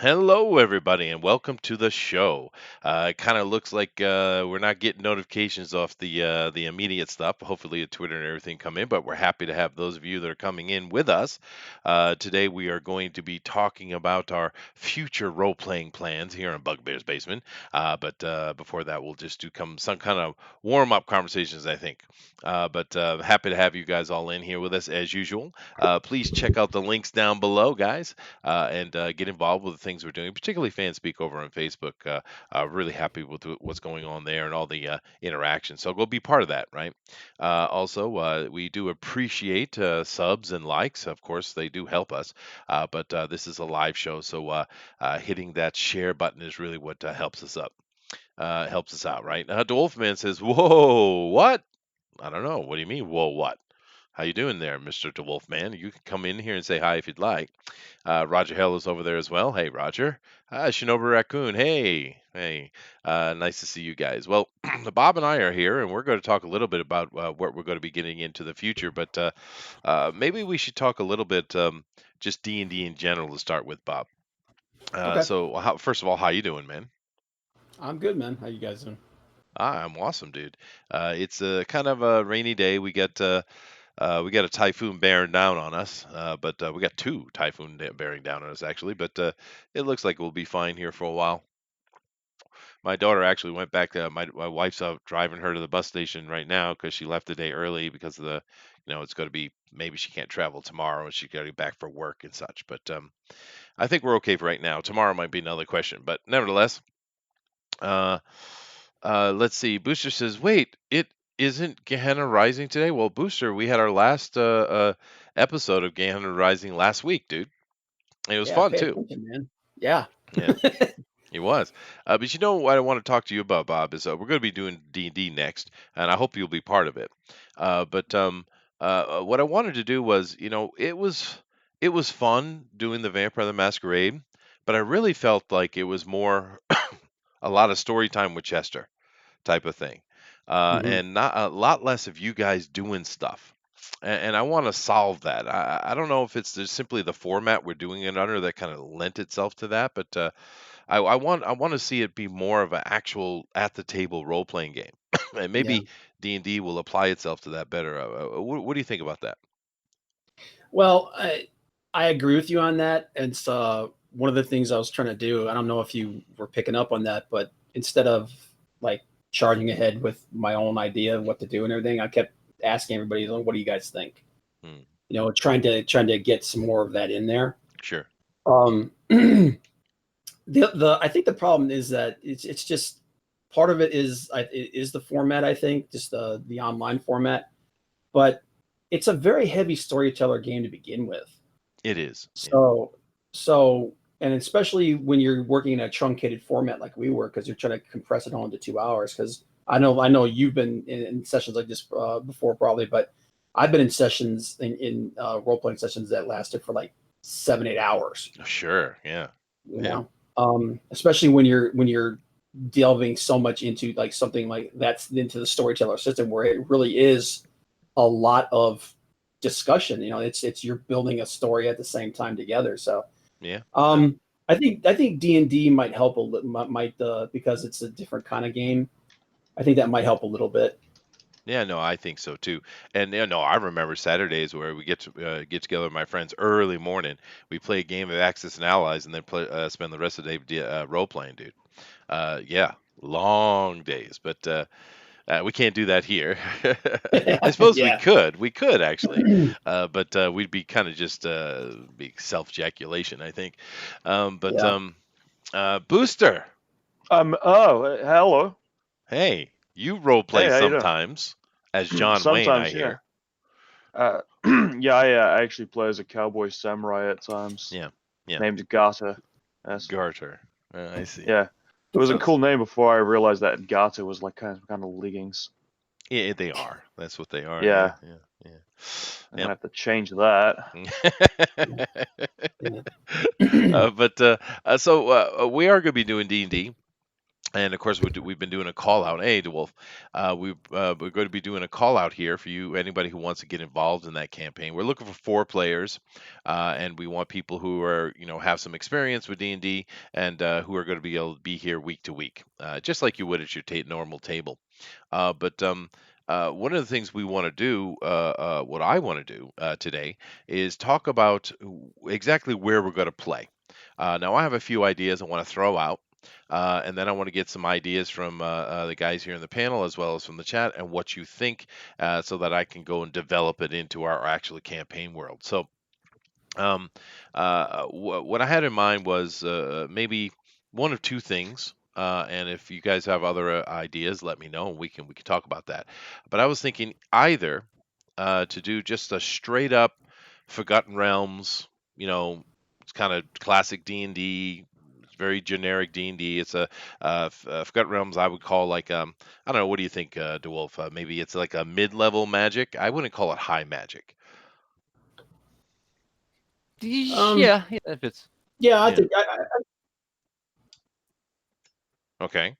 Hello, everybody, and welcome to the show. It kind of looks like we're not getting notifications off the immediate stuff. Hopefully, Twitter and everything come in, but we're happy to have those of you that are coming in with us. Today, we are going to be talking about our future role-playing plans here in Bugbear's basement. But before that, we'll just do some kind of warm-up conversations, I think. But happy to have you guys all in here with us as usual. Please check out the links down below, guys, and get involved with the things we're doing, particularly fan speak over on Facebook. Really happy with what's going on there and all the interaction. So go be part of that, right? Also, we do appreciate subs and likes. Of course, they do help us. But this is a live show, so hitting that share button is really what helps us up. Helps us out, right? Wolfman says, "Whoa, what? I don't know. What do you mean? Whoa, what? How you doing there, Mr. DeWolfman? You can come in here and say hi if you'd like. Roger Hell is over there as well. Hey, Roger. Shinobu Raccoon. Hey, hey. Nice to see you guys. Well, Bob and I are here, and we're going to talk a little bit about what we're going to be getting into the future. But maybe we should talk a little bit just D&D in general to start with, Bob. Okay. First of all, how you doing, man? I'm good, man. How you guys doing? I'm awesome, dude. It's a kind of a rainy day. We got a typhoon bearing down on us, but we got two bearing down on us actually. But it looks like we'll be fine here for a while. My daughter actually went back. My wife's out driving her to the bus station right now because she left the day early because of it's going to be maybe she can't travel tomorrow and she got to be back for work and such. But I think we're okay for right now. Tomorrow might be another question, but nevertheless, uh, let's see. Booster says, "Wait, it isn't Gehenna Rising today." Well, Booster, we had our last episode of Gehenna Rising last week, dude. It was Yeah, fun pay too. attention, man. Yeah. Yeah, it was. But you know what I want to talk to you about, Bob, is we're going to be doing D&D next, and I hope you'll be part of it. But what I wanted to do was, it was fun doing the Vampire the Masquerade, but I really felt like it was more a lot of story time with Chester type of thing, hmm and not a lot less of you guys doing stuff. And I want to solve that. I don't know if it's just simply the format we're doing it under that kind of lent itself to that, but I want to see it be more of an actual at the table role playing game, and Yeah. maybe D&D will apply itself to that better. What do you think about that? Well, I agree with you on that. It's one of the things I was trying to do. I don't know if you were picking up on that, but instead of like charging ahead with my own idea of what to do and everything, I kept asking everybody, "What do you guys think?" Hmm, Trying to get some more of that in there. sure. The I think the problem is that it's just part of it is the format. I think just the online format, but it's a very heavy storyteller game to begin with. It is. Yeah. So and especially when you're working in a truncated format like we were, because you're trying to compress it all into 2 hours. Because I know you've been in sessions like this before probably, but I've been in sessions in role playing sessions that lasted for like 7 8 hours. Sure. Yeah. You Yeah. know, especially when you're delving so much into like something like that's into the storyteller system where it really is a lot of discussion. It's you're building a story at the same time together. So Yeah. No. um, I think D&D might help a little, might because it's a different kind of game. I think that might help a little bit. Yeah, no, I think so too. And no, I remember Saturdays where we get together with my friends early morning. We play a game of Axis and Allies, and then spend the rest of the day role playing, dude. Yeah, long days, but we can't do that here. I suppose we Yeah. could. We could actually, but we'd be kind of just be self ejaculation, I think. But Yeah. Booster, Hello. hey, you role play Hey, how you sometimes as doing? John Wayne, I Sometimes, yeah. hear. Uh, yeah, I actually play as a cowboy samurai at times, Yeah, yeah. named Gata. Yes. Garter. I see. Yeah. It was a cool name before I realized that Gata was like kind of leggings. Yeah, they are. That's what they are. Yeah, Yeah, yeah, I'm yeah. gonna have to change that. Yeah. But so we are going to be doing D&D. And of course, we've been doing a call out. Hey, DeWolf, we're going to be doing a call out here for you, anybody who wants to get involved in that campaign. We're looking for 4 players, and we want people who are, have some experience with D&D and who are going to be able to be here week to week, just like you would at your normal table. But one of the things we want to do, what I want to do today, is talk about exactly where we're going to play. Now, I have a few ideas I want to throw out. And then I want to get some ideas from the guys here in the panel as well as from the chat and what you think so that I can go and develop it into our actual campaign world. So, um, what I had in mind was maybe one of two things. And if you guys have other ideas, let me know and we can talk about that. But I was thinking either to do just a straight up Forgotten Realms, you know, it's kind of classic D&D, it's very generic D&D. It's Forgotten Realms I would call like I don't know, what do you think, DeWolf? Maybe it's like a mid-level magic. I wouldn't call it high magic. Um, Yeah, if it's yeah, I Yeah. think Okay.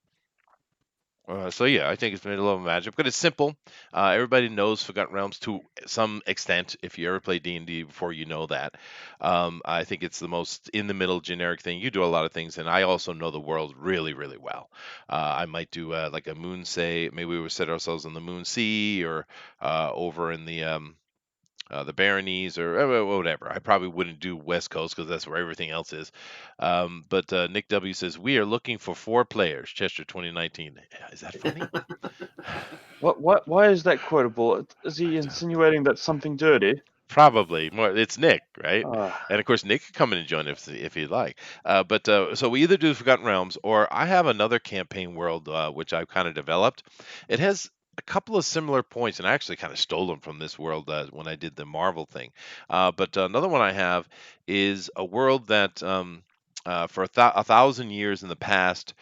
So yeah, I think it's mid-level magic, but it's simple. Everybody knows Forgotten Realms to some extent. If you ever played D&D before, you know that. I think it's the most in the middle generic thing. You do a lot of things, and I also know the world really, really well. I might do like a moon say. Maybe we would set ourselves in the Moon Sea or over in the Baronies or whatever. I probably wouldn't do West Coast because that's where everything else is. But Nick W says we are looking for 4 players. Chester 2019. Is that funny? What? Why is that quotable? Is he insinuating that's something dirty? Probably more. It's Nick, right? Ah, And of course, Nick could come in and join if he'd like. But so we either do Forgotten Realms, or I have another campaign world which I've kind of developed. It has a couple of similar points, and I actually kind of stole them from this world when I did the Marvel thing. But another one I have is a world that. For a thousand years in the past,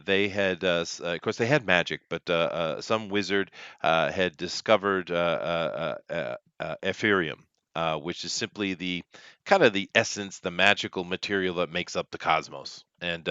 they had, of course, they had magic, but some wizard had discovered Ethereum, which is simply the kind of the essence, the magical material that makes up the cosmos, and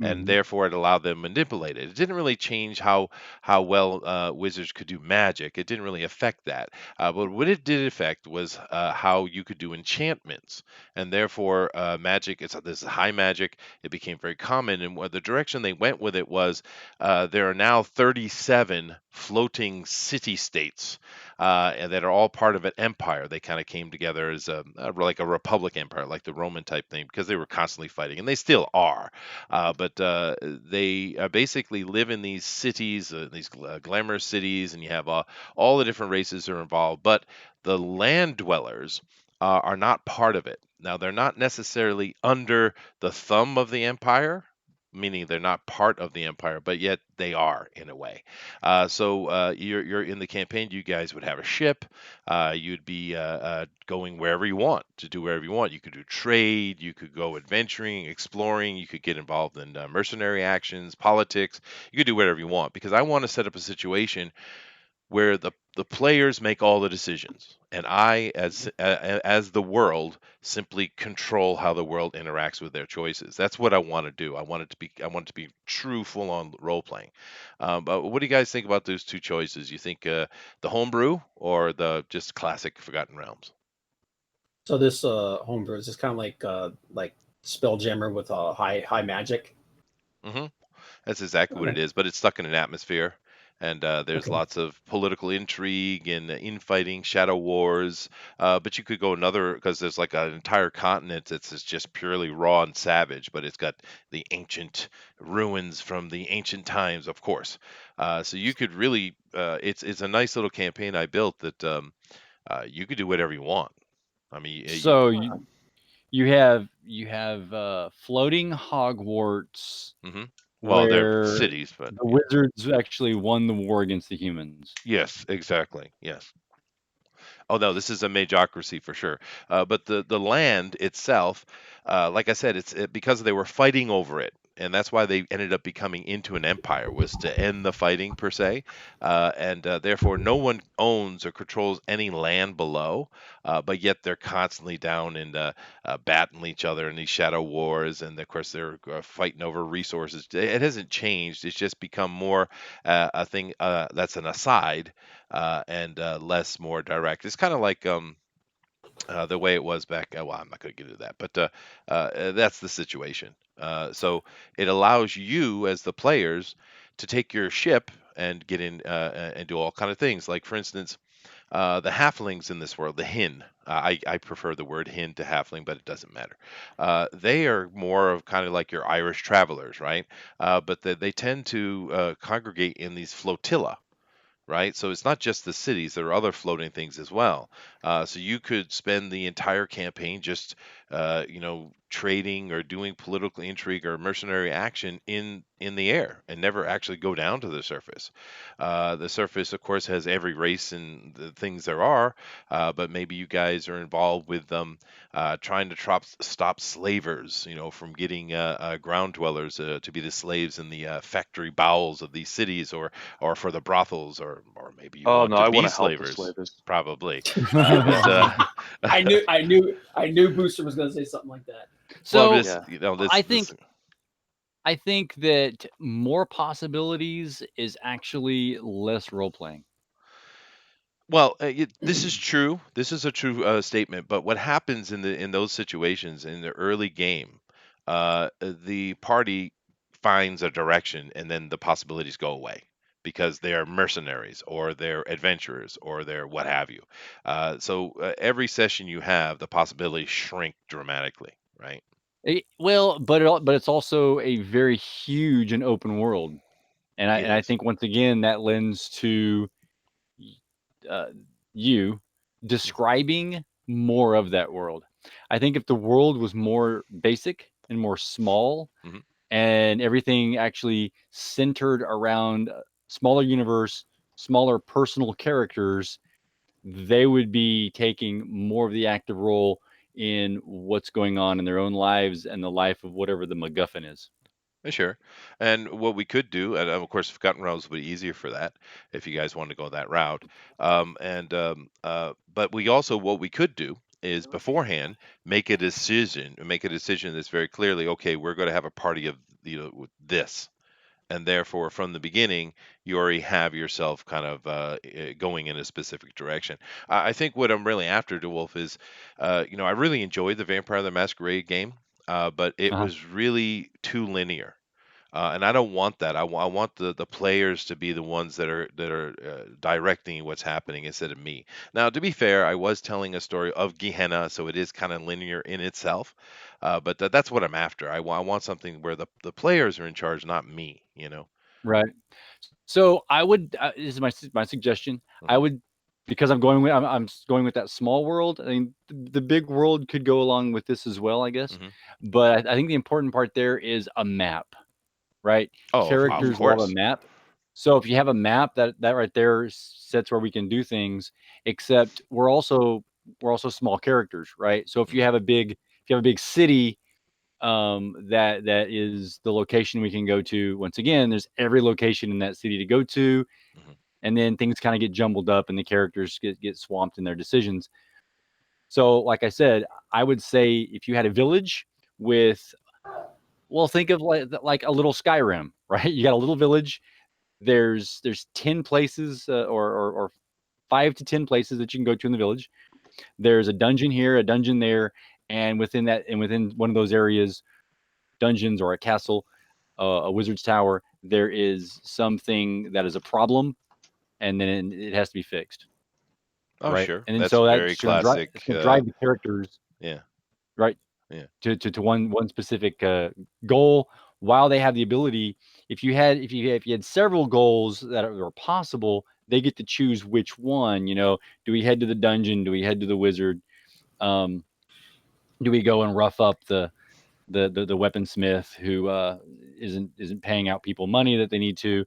Mhm. therefore it allowed them to manipulate it. It didn't really change how well wizards could do magic. It didn't really affect that. But what it did affect was how you could do enchantments, and therefore magic. This is high magic. It became very common, and what the direction they went with it was there are now 37 floating city states and that are all part of an empire. They kind of came together as like a republic empire, like the Roman type thing, because they were constantly fighting, and they still are. But they basically live in these cities, these glamorous cities, and you have all the different races are involved. But the land dwellers are not part of it. Now, they're not necessarily under the thumb of the empire, meaning they're not part of the empire, but yet they are in a way. So you're in the campaign. You guys would have a ship. You'd be going wherever you want to do wherever you want. You could do trade. You could go adventuring, exploring. You could get involved in mercenary actions, politics. You could do whatever you want because I want to set up a situation where the players make all the decisions and I as the world simply control how the world interacts with their choices. That's what I want to do. I want it to be true full on role playing. But what do you guys think about those two choices? You think the homebrew or the just classic Forgotten Realms? so. This homebrew is just kind of like Spelljammer with high magic. Hmm. That's exactly what Okay. it is, but it's stuck in an atmosphere. And there's Okay. lots of political intrigue and infighting, shadow wars. But you could go another because there's like an entire continent that's just purely raw and savage, but it's got the ancient ruins from the ancient times, of course. So you could really, it's a nice little campaign I built that you could do whatever you want. I mean, So you have floating Hogwarts hmm well, they're where cities, but the yeah. wizards actually won the war against the humans. Yes, exactly. Yes. Oh no, this is a majocracy for sure. But the land itself, like I said, because they were fighting over it. and that's why they ended up becoming into an empire, was to end the fighting per se, and therefore no one owns or controls any land below, but yet they're constantly down and battling each other in these shadow wars, and of course they're fighting over resources. It hasn't changed. It's just become more a thing that's an aside, and less more direct. It's kind of like the way it was back. Well, I'm not going to get into that, but that's the situation. So it allows you as the players to take your ship and get in and do all kind of things. Like for instance, the halflings in this world, the hin. I prefer the word hin to halfling, but it doesn't matter. They are more of kind of like your Irish travelers, right? But they tend to congregate in these flotilla, right? So it's not just the cities, there are other floating things as well. So you could spend the entire campaign just, trading or doing political intrigue or mercenary action in the air and never actually go down to the surface. The surface, of course, has every race and the things there are, but maybe you guys are involved with trying to stop slavers, from getting ground dwellers to be the slaves in the factory bowels of these cities, or for the brothels, or maybe you Oh want no, to I be want to help the slavers, slavers. probably. But I knew Booster was going to say something like that. well, I'm So just, Yeah. I think that more possibilities is actually less role playing. Well, this is true. This is a true statement. But what happens in those situations in the early game, the party finds a direction, and then the possibilities go away because they are mercenaries or they're adventurers or they're what have you. So every session you have, the possibilities shrink dramatically, right? But it's also a very huge and open world, and It I is. think once again that lends to uh, you describing more of that world. I think if the world was more basic and more small, Mhm. and everything actually centered around a smaller universe, smaller personal characters, they would be taking more of the active role in what's going on in their own lives and the life of whatever the MacGuffin is. Sure. And what we could do, and of course, Forgotten Realms would be easier for that if you guys want to go that route. But we also, what we could do is beforehand make a decision that's very clearly, okay, we're going to have a party of, with this. And therefore, from the beginning, you already have yourself kind of going in a specific direction. I think what I'm really after, DeWolf, is, I really enjoyed the Vampire the Masquerade game, but it Uh-huh. was really too linear. And I don't want that. I want the players to be the ones that are directing what's happening instead of me. Now, to be fair, I was telling a story of Gehenna, so it is kind of linear in itself. But that's what I'm after. I want something where the players are in charge, not me. Right. So I would. This is my suggestion. I Hmm. would, because I'm going with that small world. I mean, the big world could go along with this as well, I guess. Hmm. But I think the important part there is a map, right? Oh, of Characters love a course. map. So if you have a map, that right there sets where we can do things. Except we're also small characters, right? So Hmm. if you have a big city, that is the location we can go to. Once again, there's every location in that city to go to, Hmm. and then things kind of get jumbled up, and the characters get swamped in their decisions. So, like I said, I would say if you had a village with, well, think of like a little Skyrim, right? You got a little village. There's 10 places, or 5 to 10 places that you can go to in the village. There's a dungeon here, a dungeon there, and within one of those areas, dungeons or a castle, a wizard's tower, there is something that is a problem, and then it has to be fixed, Oh, right? sure. And then That's so very that's going to drive it's classic. going to drive the characters, Yeah. right, Yeah. to one specific goal, while they have the ability. If you had several goals that are possible, they get to choose which one. Do we head to the dungeon? Do we head to the wizard? Um, do we go and rough up the weaponsmith who isn't paying out people money that they need to,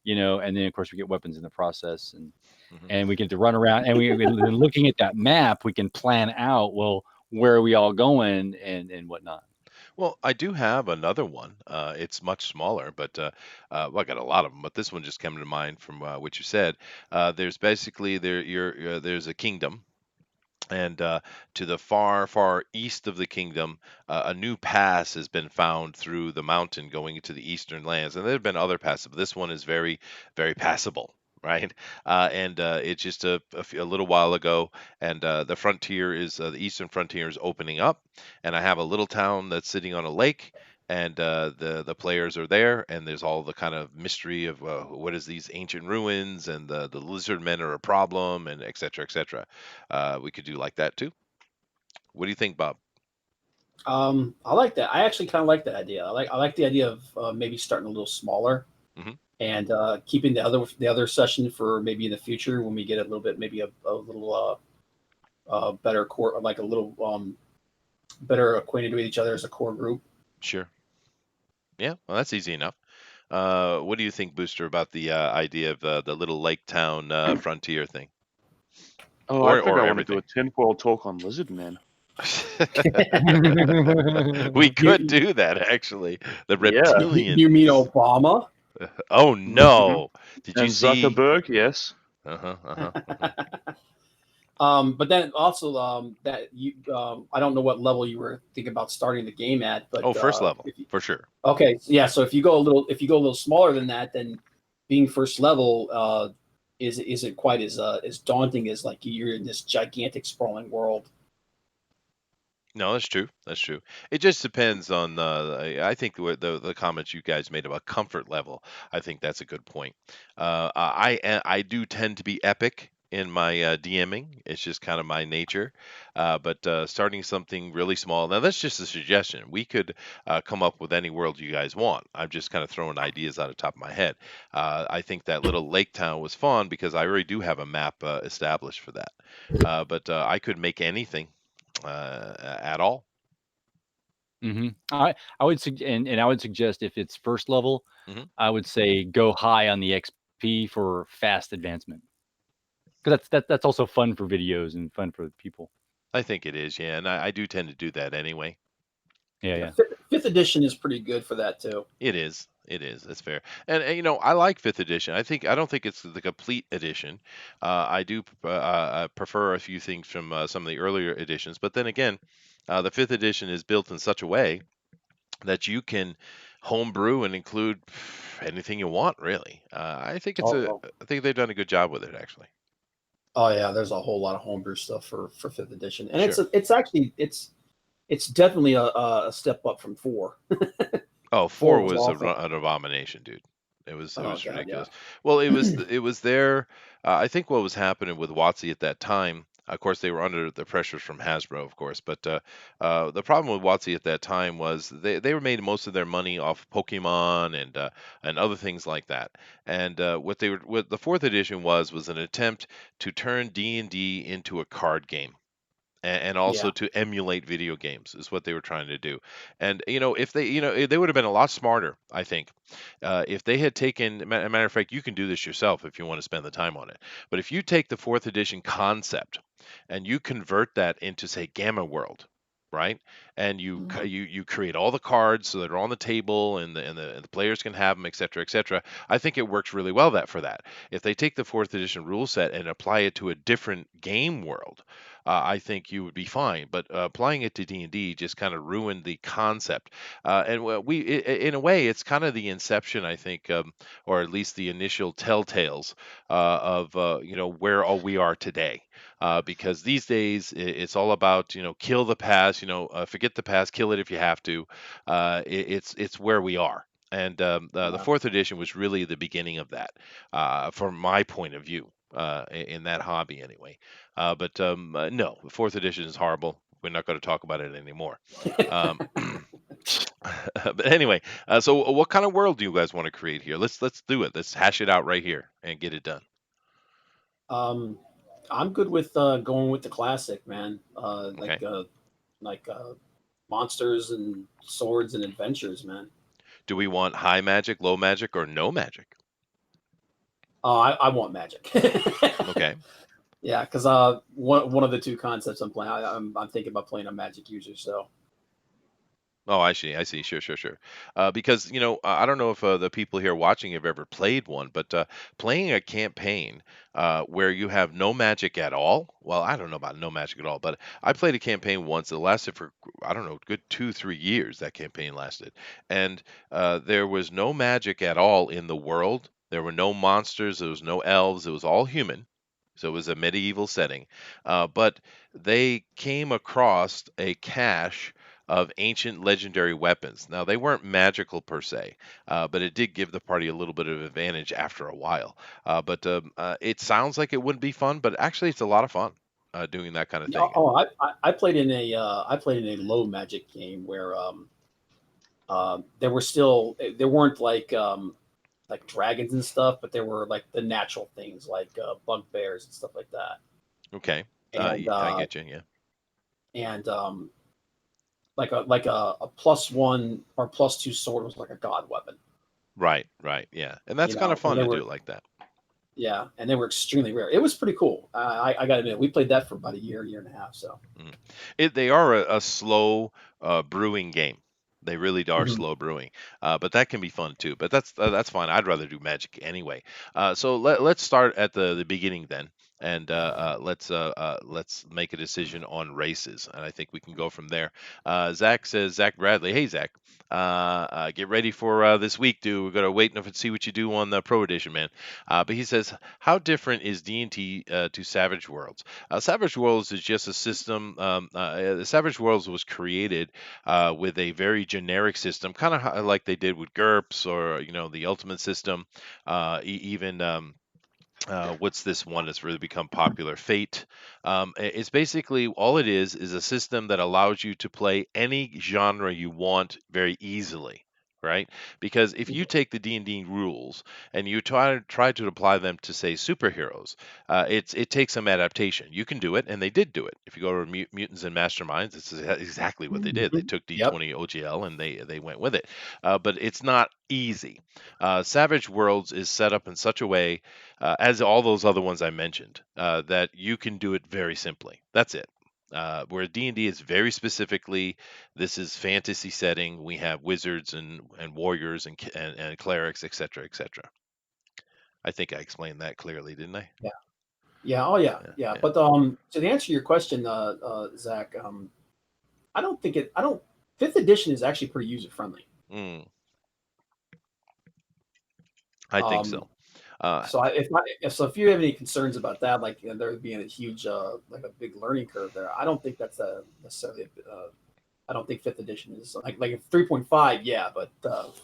and then of course we get weapons in the process, Hmm. and we get to run around, and looking at that map, we can plan out, well, where are we all going, and whatnot. Well, I do have another one. It's much smaller, but well, I got a lot of them. But this one just came to mind from what you said. There's basically there's a kingdom, and to the far, far east of the kingdom, a new pass has been found through the mountain going into the eastern lands. And there have been other passes, but this one is very, very passable, right? And it's just a little while ago, and the frontier is the eastern frontier is opening up, and I have a little town that's sitting on a lake. And the players are there, and there's all the kind of mystery of what is these ancient ruins, and the lizard men are a problem, and et cetera, et cetera. We could do like that too. What do you think, Bob? I like that. I actually kind of like that idea. I like the idea of maybe starting a little smaller Hmm. and keeping the other session for maybe in the future when we get a little bit maybe a little better core, like a little better acquainted with each other as a core group. Sure. Yeah, well, that's easy enough. What do you think, Booster, about the idea of the little lake town frontier thing, Oh, I think or I want to do everything? a tinfoil talk on lizard men. We could You do that actually. The Yeah. you reptilians. mean Obama? Oh Hmm. no! Did you And see? Zuckerberg, yes. Uh-huh, uh-huh, uh-huh. But then also that you I don't know what level you were thinking about starting the game at, but Oh, first level if you, for sure. okay, yeah. So if you go a little smaller than that, then being first level isn't quite as daunting as like you're in this gigantic sprawling world. No, that's true. That's true. It just depends on I think the comments you guys made about comfort level. I think that's a good point. I do tend to be epic in my DMing. It's just kind of my nature. But starting something really small. Now that's just a suggestion. We could come up with any world you guys want. I'm just kind of throwing ideas out of the top of my head. I think that little lake town was fun because I already do have a map established for that. But I could make anything at all. I would and I would suggest if it's first level, Hmm. I would say go high on the XP for fast advancement because that's also fun for videos and fun for people. I think it is, yeah, and I do tend to do that anyway. Yeah, Yeah, yeah. fifth edition is pretty good for that too. It is. It is. That's fair. And you know, I like fifth edition. I don't think it's the complete edition. I do prefer a few things from some of the earlier editions, but then again, the fifth edition is built in such a way that you can homebrew and include anything you want. Really, Oh, oh, I think they've done a good job with it, actually. oh yeah, there's a whole lot of homebrew stuff for fifth edition, and Sure. it's actually it's definitely a step up from four. Oh, Four 4 was was awful. an abomination, dude. It Oh was god, yeah. ridiculous. Well, it was there. I think what was happening with WotC at that time. Of course, they were under the pressures from Hasbro, of course. But the problem with WotC at that time was they were made most of their money off Pokemon and other things like that. And what the fourth edition was an attempt to turn D&D into a card game and also Yeah, to emulate video games is what they were trying to do. And you know, if they, you know, they would have been a lot smarter, I think, if they had taken. A matter of fact, you can do this yourself if you want to spend the time on it. But if you take the fourth edition concept and you convert that into, say, Gamma World, right? And you create all the cards so that are on the table and the players can have them, et cetera, et cetera. I think it works really well that for that. If they take the fourth edition rule set and apply it to a different game world, I think you would be fine. But applying it to D&D just kind of ruined the concept. And in a way, it's kind of the inception, I think, or at least the initial telltales of you know where all we are today. Because these days it's all about kill the past, forget the past, kill it if you have to. It's where we are. And the yeah. fourth edition was really the beginning of that, from my point of view, in that hobby anyway. But no, the fourth edition is horrible. We're not going to talk about it anymore. Um, but anyway, so what kind of world do you guys want to create here? Let's do it. Let's hash it out right here and get it done. Um, I'm good with going with the classic, man. Okay. Like monsters and swords and adventures, man. Do we want high magic, low magic, or no magic? I want magic. Okay. Yeah, because one of the two concepts I'm playing, I'm thinking about playing a magic user. So Oh, I see. I see. Sure, sure, sure. Because I don't know if the people here watching have ever played one, but playing a campaign where you have no magic at all. Well, I don't know about no magic at all, but I played a campaign once that lasted for I don't know, good 2, 3 years. That campaign lasted, and there was no magic at all in the world. There were no monsters. There was no elves. It was all human. So it was a medieval setting, but they came across a cache of ancient legendary weapons. Now, they weren't magical per se, but it did give the party a little bit of advantage after a while. But it sounds like it wouldn't be fun, but actually, it's a lot of fun doing that kind of thing. Oh, I played in a low magic game where there weren't like dragons and stuff, but there were like the natural things like bugbears and stuff like that, Okay, and I get you. Yeah, and a +1 or +2 sword was like a god weapon, right, right. Yeah, and that's kind of and fun to do it like that. and they were extremely rare. It was pretty cool. I got to admit, we played that for about a year and a half. So. Mhm. They are a slow brewing game. They really are Mhm. slow brewing, but that can be fun too. But that's fine. I'd rather do Magic anyway. So let's start at the beginning then, and let's make a decision on races, and I think we can go from there. Zach says Zach Bradley. Hey Zach, get ready for this week, dude. We're gonna wait and see what you do on the Pro Edition, man. But he says, how different is D&T to Savage Worlds? Savage Worlds is just a system. Savage Worlds was created with a very generic system, kind of like they did with GURPS or the Ultimate System, even. What's this one that's really become popular? Fate. It's basically all it is a system that allows you to play any genre you want very easily. Right, because if you take the D&D rules and you try to apply them to say superheroes, it takes some adaptation. You can do it, and they did do it. If you go to Mutants and Masterminds, it's exactly what they did. They Mhm. took Yep. D20 OGL and they went with it, but it's not easy. Savage Worlds is set up in such a way as all those other ones I mentioned, that you can do it very simply. That's it. Where D&D is very specifically, this is fantasy setting. We have wizards and warriors and clerics, etc., etc. I think I explained that clearly, didn't I? Yeah. Yeah. Oh, yeah. Yeah, Yeah. yeah. But to answer your question, Zach, I don't think it. I don't. Fifth edition is actually pretty user friendly. Mm, I think Um, so. Uh, so if you have any concerns about that, like there being a huge like a big learning curve there, I don't think that's a necessarily. I don't think fifth edition is like 3.5, yeah, but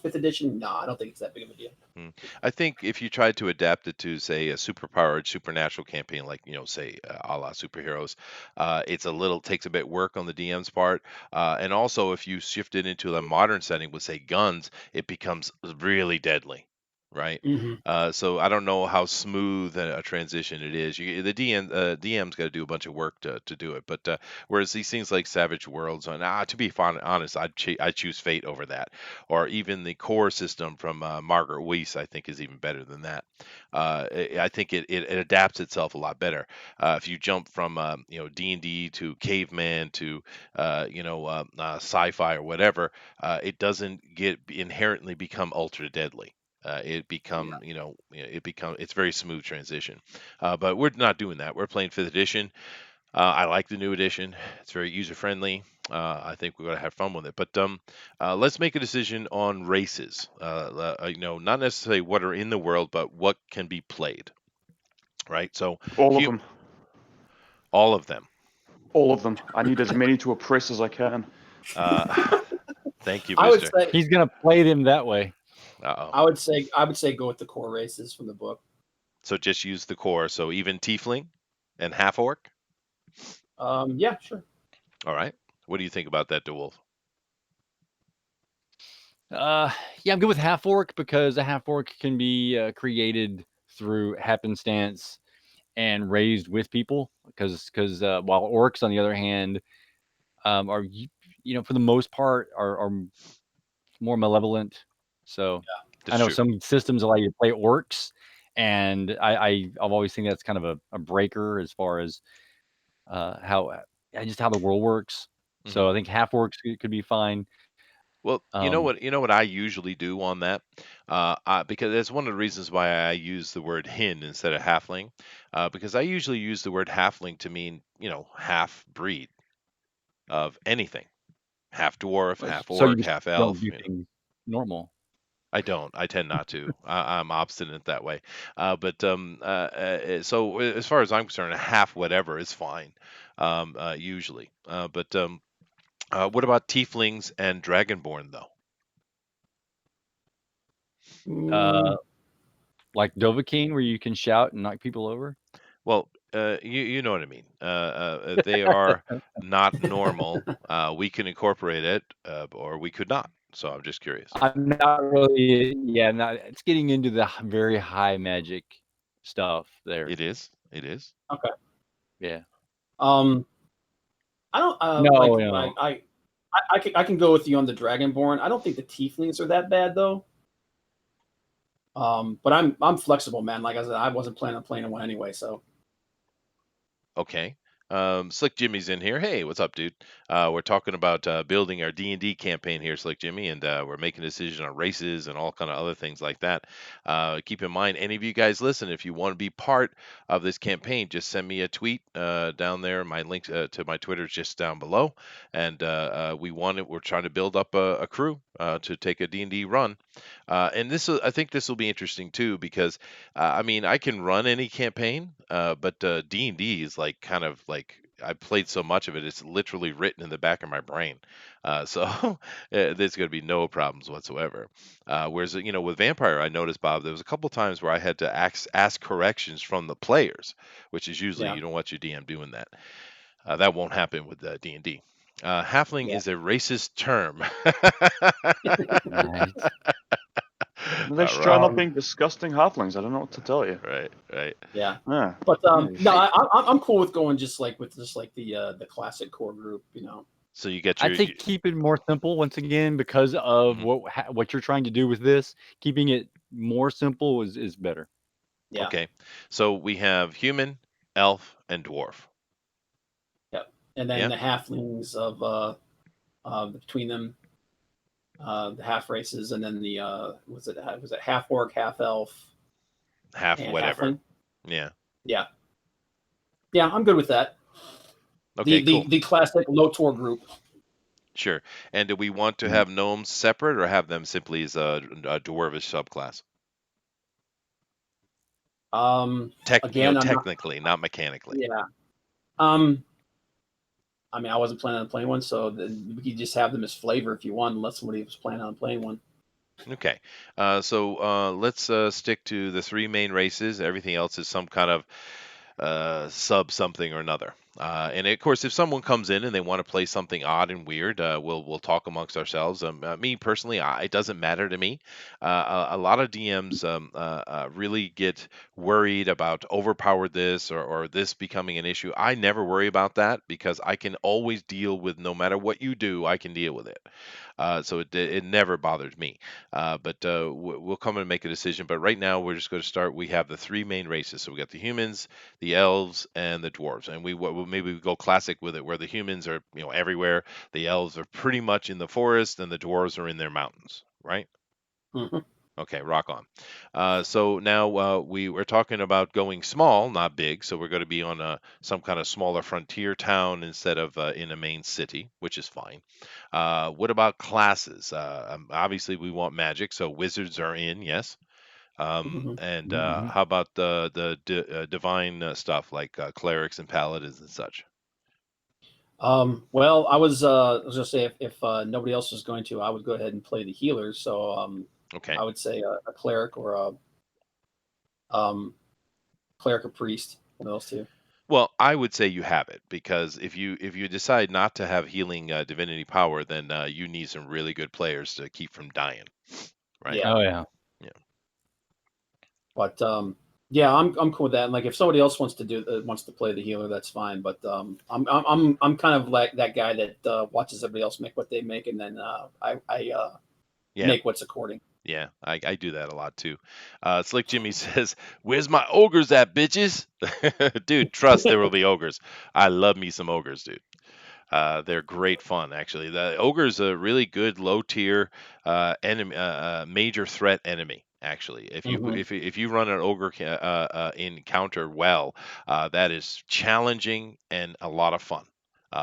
fifth edition, no, I don't think it's that big of a deal. Mm. I think if you tried to adapt it to, say, a superpowered supernatural campaign, like say a la superheroes, it's a little takes a bit work on the DM's part, and also if you shift it into a modern setting with, say, guns, it becomes really deadly, right? Hmm. So I don't know how smooth a transition it is. The DM's got to do a bunch of work to do it, but whereas these things like Savage Worlds, and to be honest, I choose Fate over that, or even the core system from Margaret Weiss, I think is even better than that. I think it adapts itself a lot better. If you jump from D&D to caveman to sci-fi or whatever, it doesn't get inherently become ultra deadly. Yeah. It's very smooth transition. But we're not doing that. We're playing fifth edition. I like the new edition. It's very user friendly. I think we're going to have fun with it. But let's make a decision on races. Not necessarily what are in the world, but what can be played. Right. So, All of hu- them. all of them. All of them. I need as many to oppress as I can. Uh, thank you, I would Mister. say He's gonna play them that way. Uh-oh. I would say go with the core races from the book. So just use the core. So even tiefling and half orc. Yeah, sure. All right. What do you think about that, DeWolf? Uh, yeah, I'm good with half orc because a half orc can be created through happenstance and raised with people. Because while orcs, on the other hand, are for the most part are more malevolent. So I That's know true. some systems allow you to play orcs, and I've always think that's kind of a breaker as far as how just how the world works. Hmm. So I think half orcs could be fine. Well, Um, you know what I usually do on that, because that's one of the reasons why I use the word hin instead of halfling, because I usually use the word halfling to mean half breed of anything, half dwarf, half so you orc, just half don't elf. do things normal. I don't. I tend not to. I'm obstinate that way. So as far as I'm concerned, a half whatever is fine, usually. What about tieflings and dragonborn though? Uh, Mm, like Dovahkiin, where you can shout and knock people over. Well, you know what I mean. They are not normal. We can incorporate it, or we could not. So I'm just curious. I'm not really, yeah, not. It's getting into the very high magic stuff there. It is. It is. okay. Yeah. Um, I don't No, no. I can go with you on the Dragonborn. I don't think the Tieflings are that bad though. But I'm flexible, man. Like I said, I wasn't planning on playing one anyway. So Okay. Slick Jimmy's in here. Hey, what's up, dude? We're talking about building our D&D campaign here, Slick Jimmy, and we're making a decision on races and all kind of other things like that. Keep in mind, any of you guys listen, if you want to be part of this campaign, just send me a tweet down there. My link to my Twitter is just down below, and we're trying to build up a crew to take a D&D run. And I think this will be interesting too because I mean, I can run any campaign, but D&D is like kind of like I played so much of it; it's literally written in the back of my brain. So there's going to be no problems whatsoever. Whereas with Vampire, I noticed, Bob, there was a couple times where I had to ask corrections from the players, which is usually yeah, you don't want your DM doing that. That won't happen with D&D. Halfling yeah. is a racist term. Right. Let's All try right, not Um, being disgusting halflings. I don't know what to tell you. right, right. yeah. Yeah. But Yeah. no, I'm cool with going just like with just like the classic core group. You know. So you get I'd say keep it more simple once again because of mhm. what you're trying to do with this. Keeping it more simple is better. Yeah. Okay. So we have human, elf, and dwarf. Yep. And then Yeah. the halflings of between them, the half races, and then the was it half orc, half elf, Half and whatever. halfling. Yeah. Yeah. Yeah, I'm good with that. Okay, cool. The classic Lotor group. Sure. And do we want to Mm. have gnomes separate or have them simply as a dwarvish subclass? Again, I'm not. Technically, not mechanically. Yeah. Um, I mean, I wasn't planning on playing one, so we could just have them as flavor if you want, unless somebody was planning on playing one. Okay. So let's stick to the three main races. Everything else is some kind of sub something or another. And of course, if someone comes in and they want to play something odd and weird, we'll talk amongst ourselves. Me personally, it doesn't matter to me. A lot of DMs really get worried about overpowered this or this becoming an issue. I never worry about that because I can always deal with no matter what you do, I can deal with it. So it never bothers me. We'll come and make a decision. But right now, we're just going to start. We have the three main races. So we got the humans, the elves, and the dwarves. And maybe we go classic with it, where the humans are everywhere, the elves are pretty much in the forest, and the dwarves are in their mountains, right? Mhm. Okay, rock on. So now we're talking about going small, not big. So we're going to be on some kind of smaller frontier town instead of in a main city, which is fine. What about classes? Obviously, we want magic, so wizards are in, yes. Mhm. And Mhm. how about the divine stuff like clerics and paladins and such? Well, I was gonna say if nobody else was going to, I would go ahead and play the healers. So Okay. I would say a cleric or um, cleric or priest, one of those two. Well, I would say you have it because if you decide not to have healing divinity power, then you need some really good players to keep from dying, right? Yeah, Oh yeah. Yeah. but yeah, I'm cool with that. And like if somebody else wants to play the healer, that's fine. But I'm kind of like that guy that watches everybody else make what they make, and then I Yeah. make what's according. Yeah, I do that a lot too. Slick Jimmy says, "Where's my ogres at, bitches?" Dude, trust there will be ogres. I love me some ogres, dude. They're great fun, actually. The ogre's a really good low tier enemy, major threat enemy. Actually, Mhm. if you run an ogre encounter well, that is challenging and a lot of fun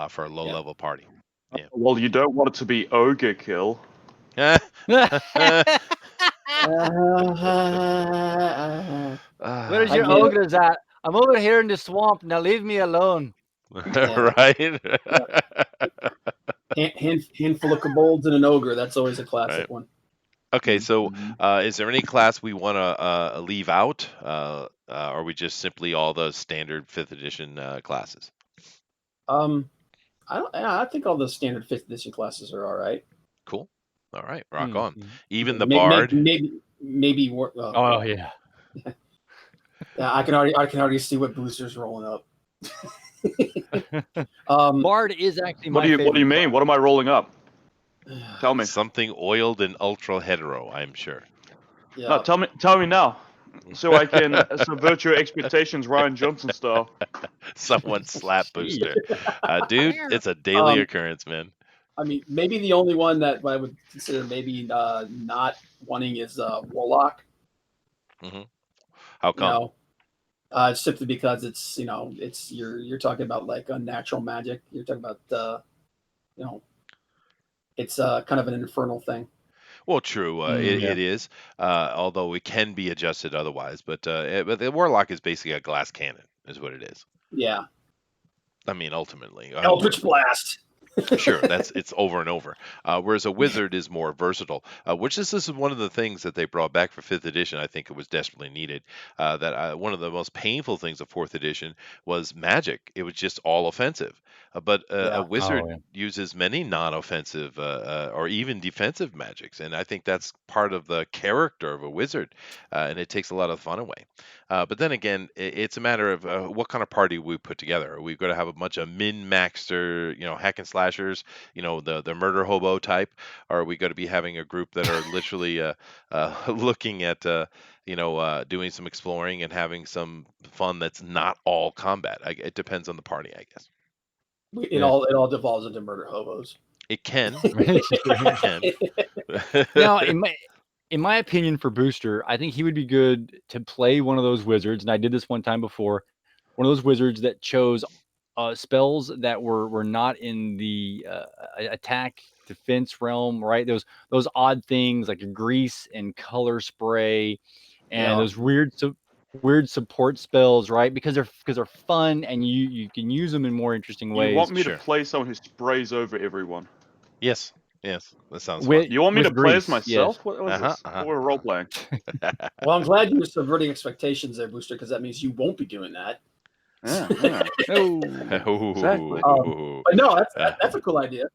for a low Yeah. level party. Yeah. Well, you don't want it to be ogre kill. Where's Ah, I your get it. ogres at? I'm over here in the swamp. Now leave me alone. Yeah. right. Yeah. Handful of kobolds and an ogre. That's always a classic Right. one. Okay, so Mhm. is there any class we want to leave out, or are we just simply all the standard fifth edition classes? Um, I think all the standard fifth edition classes are all right. Cool. All right, rock on. Mhm. Even the Maybe bard. Oh yeah. yeah, I can already see what booster's rolling up. Um, Bard is actually What my do you favorite mean? class. What am I rolling up? Tell me. Something oiled and ultra hetero, I'm sure. No, yeah. tell me now, so I can subvert your expectations, Ryan Johnson style. Someone slap Jeez. booster. Dude, it's a daily Um, occurrence, man. I mean, maybe the only one that I would consider maybe not wanting is Warlock. Hmm. How You come? know, simply because it's you're talking about like unnatural magic. You're talking about you know, it's kind of an infernal thing. Well, true. Yeah. It is, although it can be adjusted otherwise. But the warlock is basically a glass cannon, is what it is. Yeah, I mean, ultimately. Eldritch Blast. Sure, it's over and over. Whereas a wizard is more versatile, which this is one of the things that they brought back for fifth edition. I think it was desperately needed. One of the most painful things of fourth edition was magic. It was just all offensive, but a Yeah, wizard Oh yeah. uses many non-offensive or even defensive magics, and I think that's part of the character of a wizard, and it takes a lot of fun away. But then again, it's a matter of what kind of party we put together. Are we going to have a bunch of min-maxer, hack and slashers, the murder hobo type? Or are we going to be having a group that are literally looking at, doing some exploring and having some fun that's not all combat? It depends on the party, I guess. it Yeah. all devolves into murder hobos. It can. It can. Now, in my opinion, for Booster, I think he would be good to play one of those wizards, and I did this one time before. One of those wizards that chose spells that were not in the attack defense realm, right? Those odd things like a grease and color spray, and Yeah, those weird support spells, right? Because they're fun and you can use them in more interesting You want ways me to Sure. play someone who sprays over everyone? Yes. Yes. That sounds fun. with You want me to with play as grease. Yes. myself? What was Uh-huh. this? What we're role playing? well, I'm glad you're subverting expectations there, Booster, because that means you won't be doing that. Yeah. Oh. Exactly. But no, that's Uh, that's a cool idea.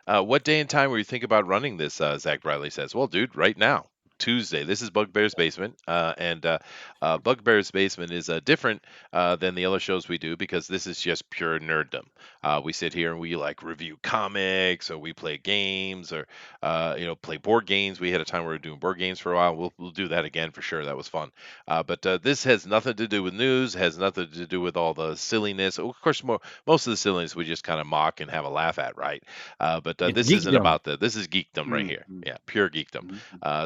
what day and time were you think about running this? Zach Bradley says. Well, dude, right now, Tuesday. This is Bugbear's Basement, and Bugbear's Basement is different than the other shows we do because this is just pure nerddom. We sit here and we like review comics, or we play games, or play board games. We had a time where we were doing board games for a while. We'll do that again for sure. That was fun. But this has nothing to do with news. Has nothing to do with all the silliness. Of course, most of the silliness we just kind of mock and have a laugh at, right? But It's this isn't geekdom. about that. This is geekdom right here. Mm-hmm. Yeah, pure geekdom.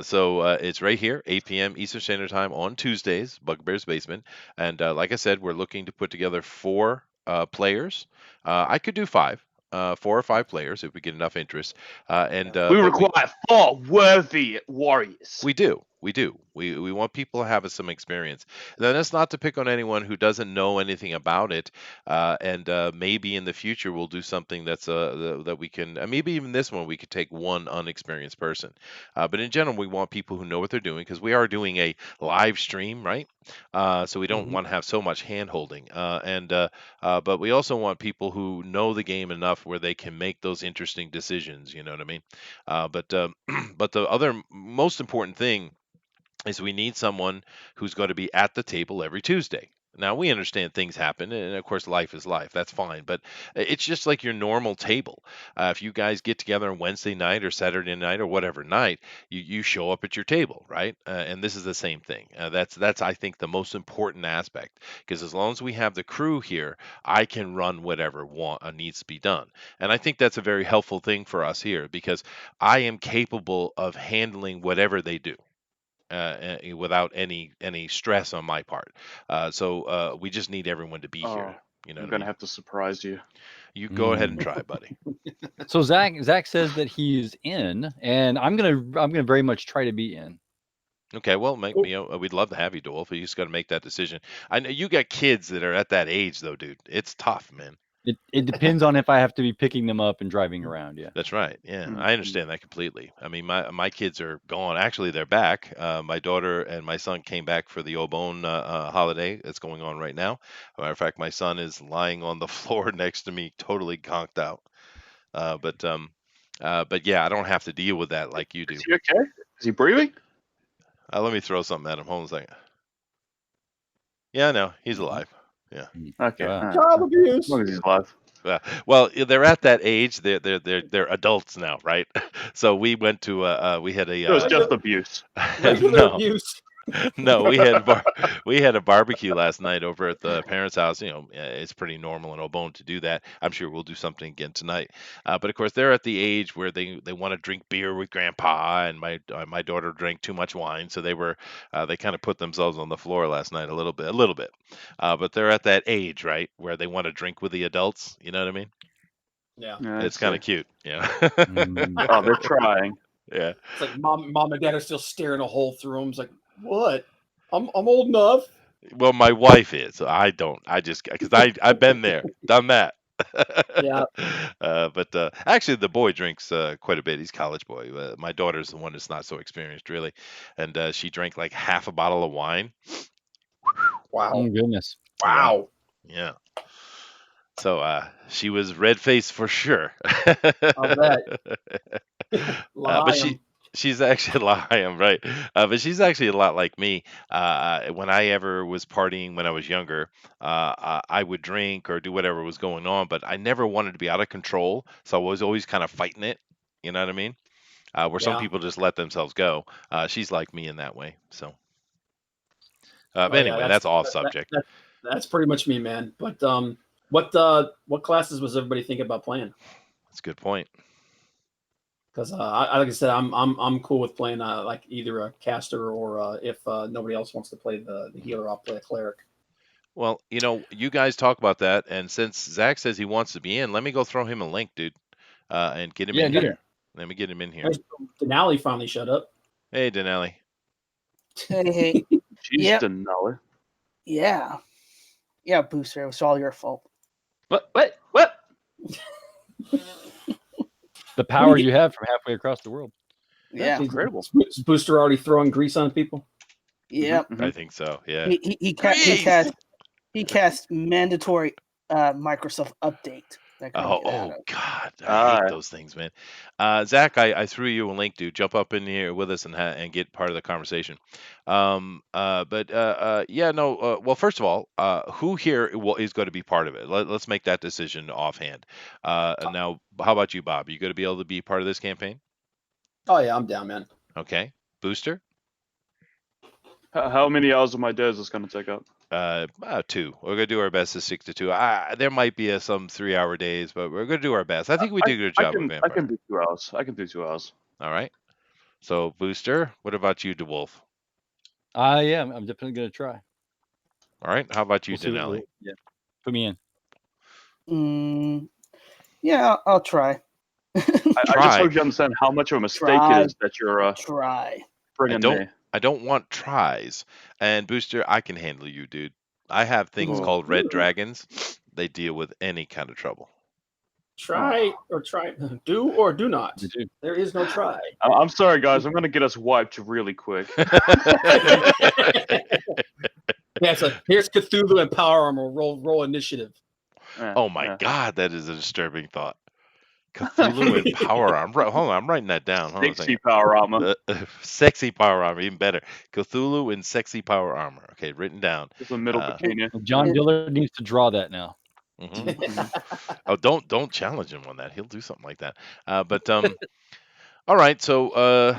So it's right here, 8 p.m. Eastern Standard Time on Tuesdays, Bugbear's Basement. And like I said, we're looking to put together 4 players. I could do 5. 4 or 5 players if we get enough interest. We But require 4 worthy warriors. we do. We do. We want people to have some experience. Then that's not to pick on anyone who doesn't know anything about it. And maybe in the future we'll do something that we can. Maybe even this one we could take one unexperienced person. But in general, we want people who know what they're doing because we are doing a live stream, right? So we don't Mhm. want to have so much hand holding. But we also want people who know the game enough where they can make those interesting decisions. You know what I mean? But but the other most important thing is we need someone who's going to be at the table every Tuesday. Now we understand things happen, and of course life is life. That's fine, but it's just like your normal table. If you guys get together on Wednesday night or Saturday night or whatever night, you show up at your table, right? And this is the same thing. That's I think the most important aspect, because as long as we have the crew here, I can run whatever needs to be done, and I think that's a very helpful thing for us here because I am capable of handling whatever they do without any stress on my part. So we just need everyone to be here. Oh, You know I'm what I gonna mean? have to surprise you. You go ahead and Mm. try, buddy. So Zach says that he's in, and I'm gonna very much try to be in. Okay, well, Cool. we'd love to have you, Dwolf. You just got to make that decision. I know you got kids that are at that age, though, dude. It's tough, man. It depends on if I have to be picking them up and driving around. Yeah. That's right. Yeah, Mhm. I understand that completely. I mean, my kids are gone. Actually, they're back. My daughter and my son came back for the Obon holiday that's going on right now. Matter of fact, my son is lying on the floor next to me, totally conked out. Uh, but um, but yeah, I don't have to deal with that like you do. Is he okay? Is he breathing? Let me throw something at him. Hold on a second. Yeah, no, he's Yeah. alive. Yeah. Okay. Wow. alright. Child As abuse. long as he's alive. Well, they're at that age. They're adults now, right? So we went to we had It was a just abuse. Regular no. abuse. No, we had a barbecue last night over at the parents' house. You know, it's pretty normal in Obone to do that. I'm sure we'll do something again tonight. But of course, they're at the age where they want to drink beer with Grandpa, and my daughter drank too much wine, so they kind of put themselves on the floor last night a little bit. But they're at that age, right, where they want to drink with the adults. You know what I mean? Yeah. Yeah, I It's kind see. of cute. Yeah. Mm. Oh, they're trying. Yeah. It's like mom and dad are still staring a hole through them. It's like, what? I'm old enough. Well, my wife is. I don't. I just because I've been there, done that. Yeah. But actually, the boy drinks quite a bit. He's a college boy. My daughter's the one that's not so experienced, really, and she drank like half a bottle of wine. Wow. Oh goodness. Yeah, Wow. yeah. So she was red faced for sure. I'll bet. But Lion. she's actually lying, right? But she's actually a lot like me. When I ever was partying when I was younger, I would drink or do whatever was going on, but I never wanted to be out of control, so I was always kind of fighting it. You know what I mean? Where some Yeah. people just let themselves go. She's like me in that way. So, but Oh yeah. anyway, that's off subject. That's pretty much me, man. But what classes was everybody thinking about playing? That's a good point. Because like I said, I'm cool with playing like either a caster or if nobody else wants to play the healer, I'll play a cleric. Well, you guys talk about that, and since Zach says he wants to be in, let me go throw him a link, dude, and get him Yeah, in do here. that. Let me get him in here. There's- Denali finally shut up. Hey, Dinale. Hey, She's Yep. Dinale. yeah. Yeah, Booster, it was all your fault. What? What? The power you have from halfway across the world. Yeah. Incredible. Is Booster already throwing grease on people? Yep. I think so. Yeah. He cast mandatory Microsoft update. That couldn't get out of. God, I hate Ah. those things, man. Zach, I threw you a link, dude. Jump up in here with us and get part of the conversation. Yeah, no. Well, first of all, who here is going to be part of it? Let's make that decision offhand. Now, how about you, Bob? You going to be able to be part of this campaign? Oh yeah, I'm down, man. Okay, Booster. How many hours of my day is this going to take up? 2. We're gonna do our best to 6 to 2. There might be some 3-hour days, but we're gonna do our best. I think we did a good job with I Vampire. can do 2 hours. I can do 2 hours. All right. So, Booster, what about you, DeWolf? Yeah, I'm definitely gonna try. All right. How about you, We'll see what Denali? yeah. Put me in. Yeah, I'll try. I just Try. hope you understand how much of a mistake Try. it is that you're Try. bringing me. I don't want tries. And Booster, I can handle you, dude. I have things Oh. called red dragons. They deal with any kind of trouble. Try or try, do or do not. Me too. There is no try. I'm sorry, guys. I'm going to get us wiped really quick. Yeah, so here's Cthulhu and Power Armor. Roll initiative. Oh my Yeah. God, that is a disturbing thought. Cthulhu and power armor. Hold on, I'm writing that down. Hold on a Sexy second. power armor. Sexy power armor, even better. Cthulhu and sexy power armor. Okay, written down. There's a middle bikini. John Dillard needs to draw that now. Mhm. Oh, don't challenge him on that. He'll do something like that. But all right. So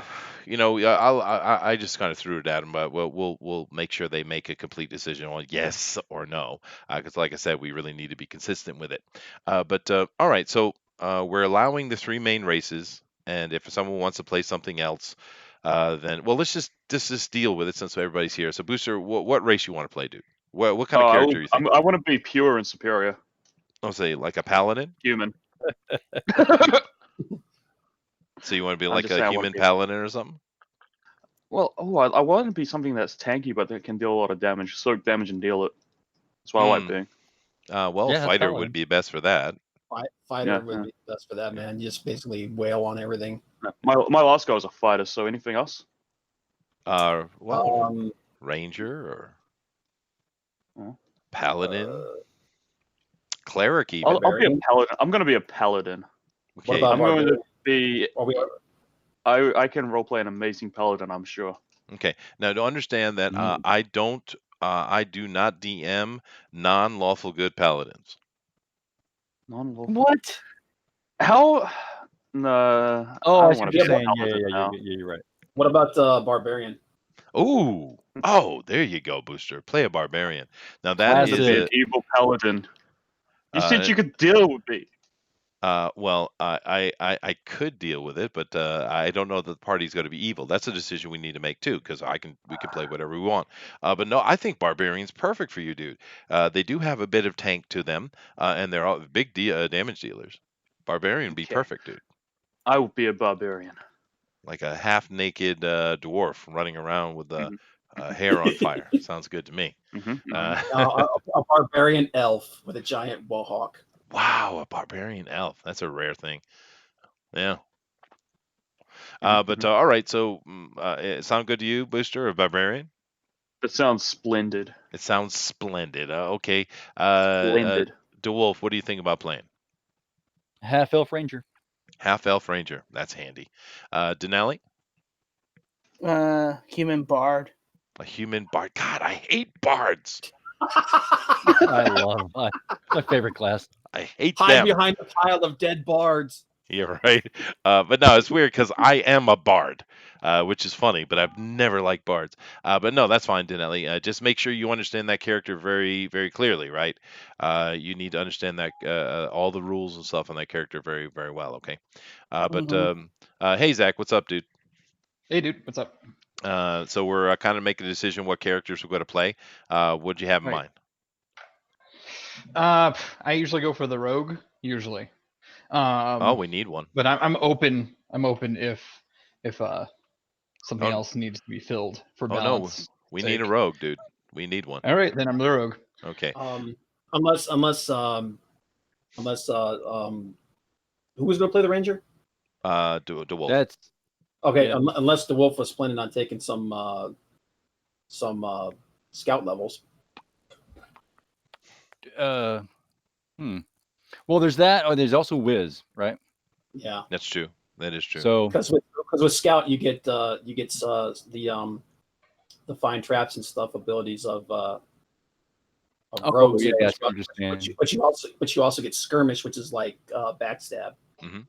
I just kind of threw it at him, but we'll make sure they make a complete decision on yes or no, because like I said, we really need to be consistent with it. But all right. So we're allowing the three main races, and if someone wants to play something else, then let's just deal with it since everybody's here. So Booster, what race you want to play, dude? What kind of character you think? I want to be pure and superior. I'll say like a paladin. Human. So you want to be I'm like just a saying I wanna human be- paladin or something? Well, I want to be something that's tanky, but that can deal a lot of damage. Soak damage and deal it. That's what I like being. Yeah, that's Fighter paladin. would be best for that. Fighter Yeah, would yeah. be best for that, man. Just basically wail on everything. My last guy was a fighter, so anything else? Ranger or Oh. paladin, cleric even. I'll be a paladin. I'm going to be a paladin. What Okay, about I'm going to barbarian? be. I can roleplay an amazing paladin, I'm sure. okay. Now to understand that I do not DM non-lawful good paladins. Non-lawful. What? How? No. Oh, I don't see wanna what be you're a saying. paladin now. You're right. What about barbarian? Ooh, oh, there you go, Booster. Play a barbarian. Now that is Classic. An evil paladin. You said Uh, you could deal with me. I could deal with it, but I don't know that the party's going to be evil. That's a decision we need to make too, because we can play whatever we want. But no, I think barbarian's perfect for you, dude. They do have a bit of tank to them, and they're all big damage dealers. Barbarian would be Okay. perfect, dude. I will be a barbarian. Like a half-naked dwarf running around with hair on fire. Sounds good to me. A barbarian elf with a giant mohawk. Wow, a barbarian elf. That's a rare thing. Yeah. But all right, so it sound good to you, Booster, a barbarian? That sounds splendid. It sounds splendid. Okay. Splendid. DeWolf, what do you think about playing? Half elf ranger. Half elf ranger. That's handy. Dinale? Human bard. A human bard. God, I hate bards. I love my favorite class. I hate Hide them. behind a pile of dead bards. Yeah, right. But no, it's weird because I am a bard, which is funny, but I've never liked bards. But no, that's fine, Dinelli. Just make sure you understand that character very, very clearly, right? You need to understand that all the rules and stuff on that character very, very well, okay? Hey, Zach, what's up, dude? Hey, dude, what's up? So we're kind of making a decision what characters we're going to play. What'd you have in Right. mind? I usually go for the rogue. Usually. We need one. But I'm open. I'm open if something else needs to be filled for balance. No, we need a rogue, dude. We need one. All right, then I'm the rogue. Okay. Unless who was going to play the ranger? DeWolf. That's Okay, Yeah. Unless the wolf was planning on taking some scout levels. Well, there's that, or there's also Wiz, right? Yeah, That's true. That is true. So because with scout you get the find traps and stuff abilities of rogues. yeah, but, I understand. but you also get skirmish, which is like backstab. Mm-hmm.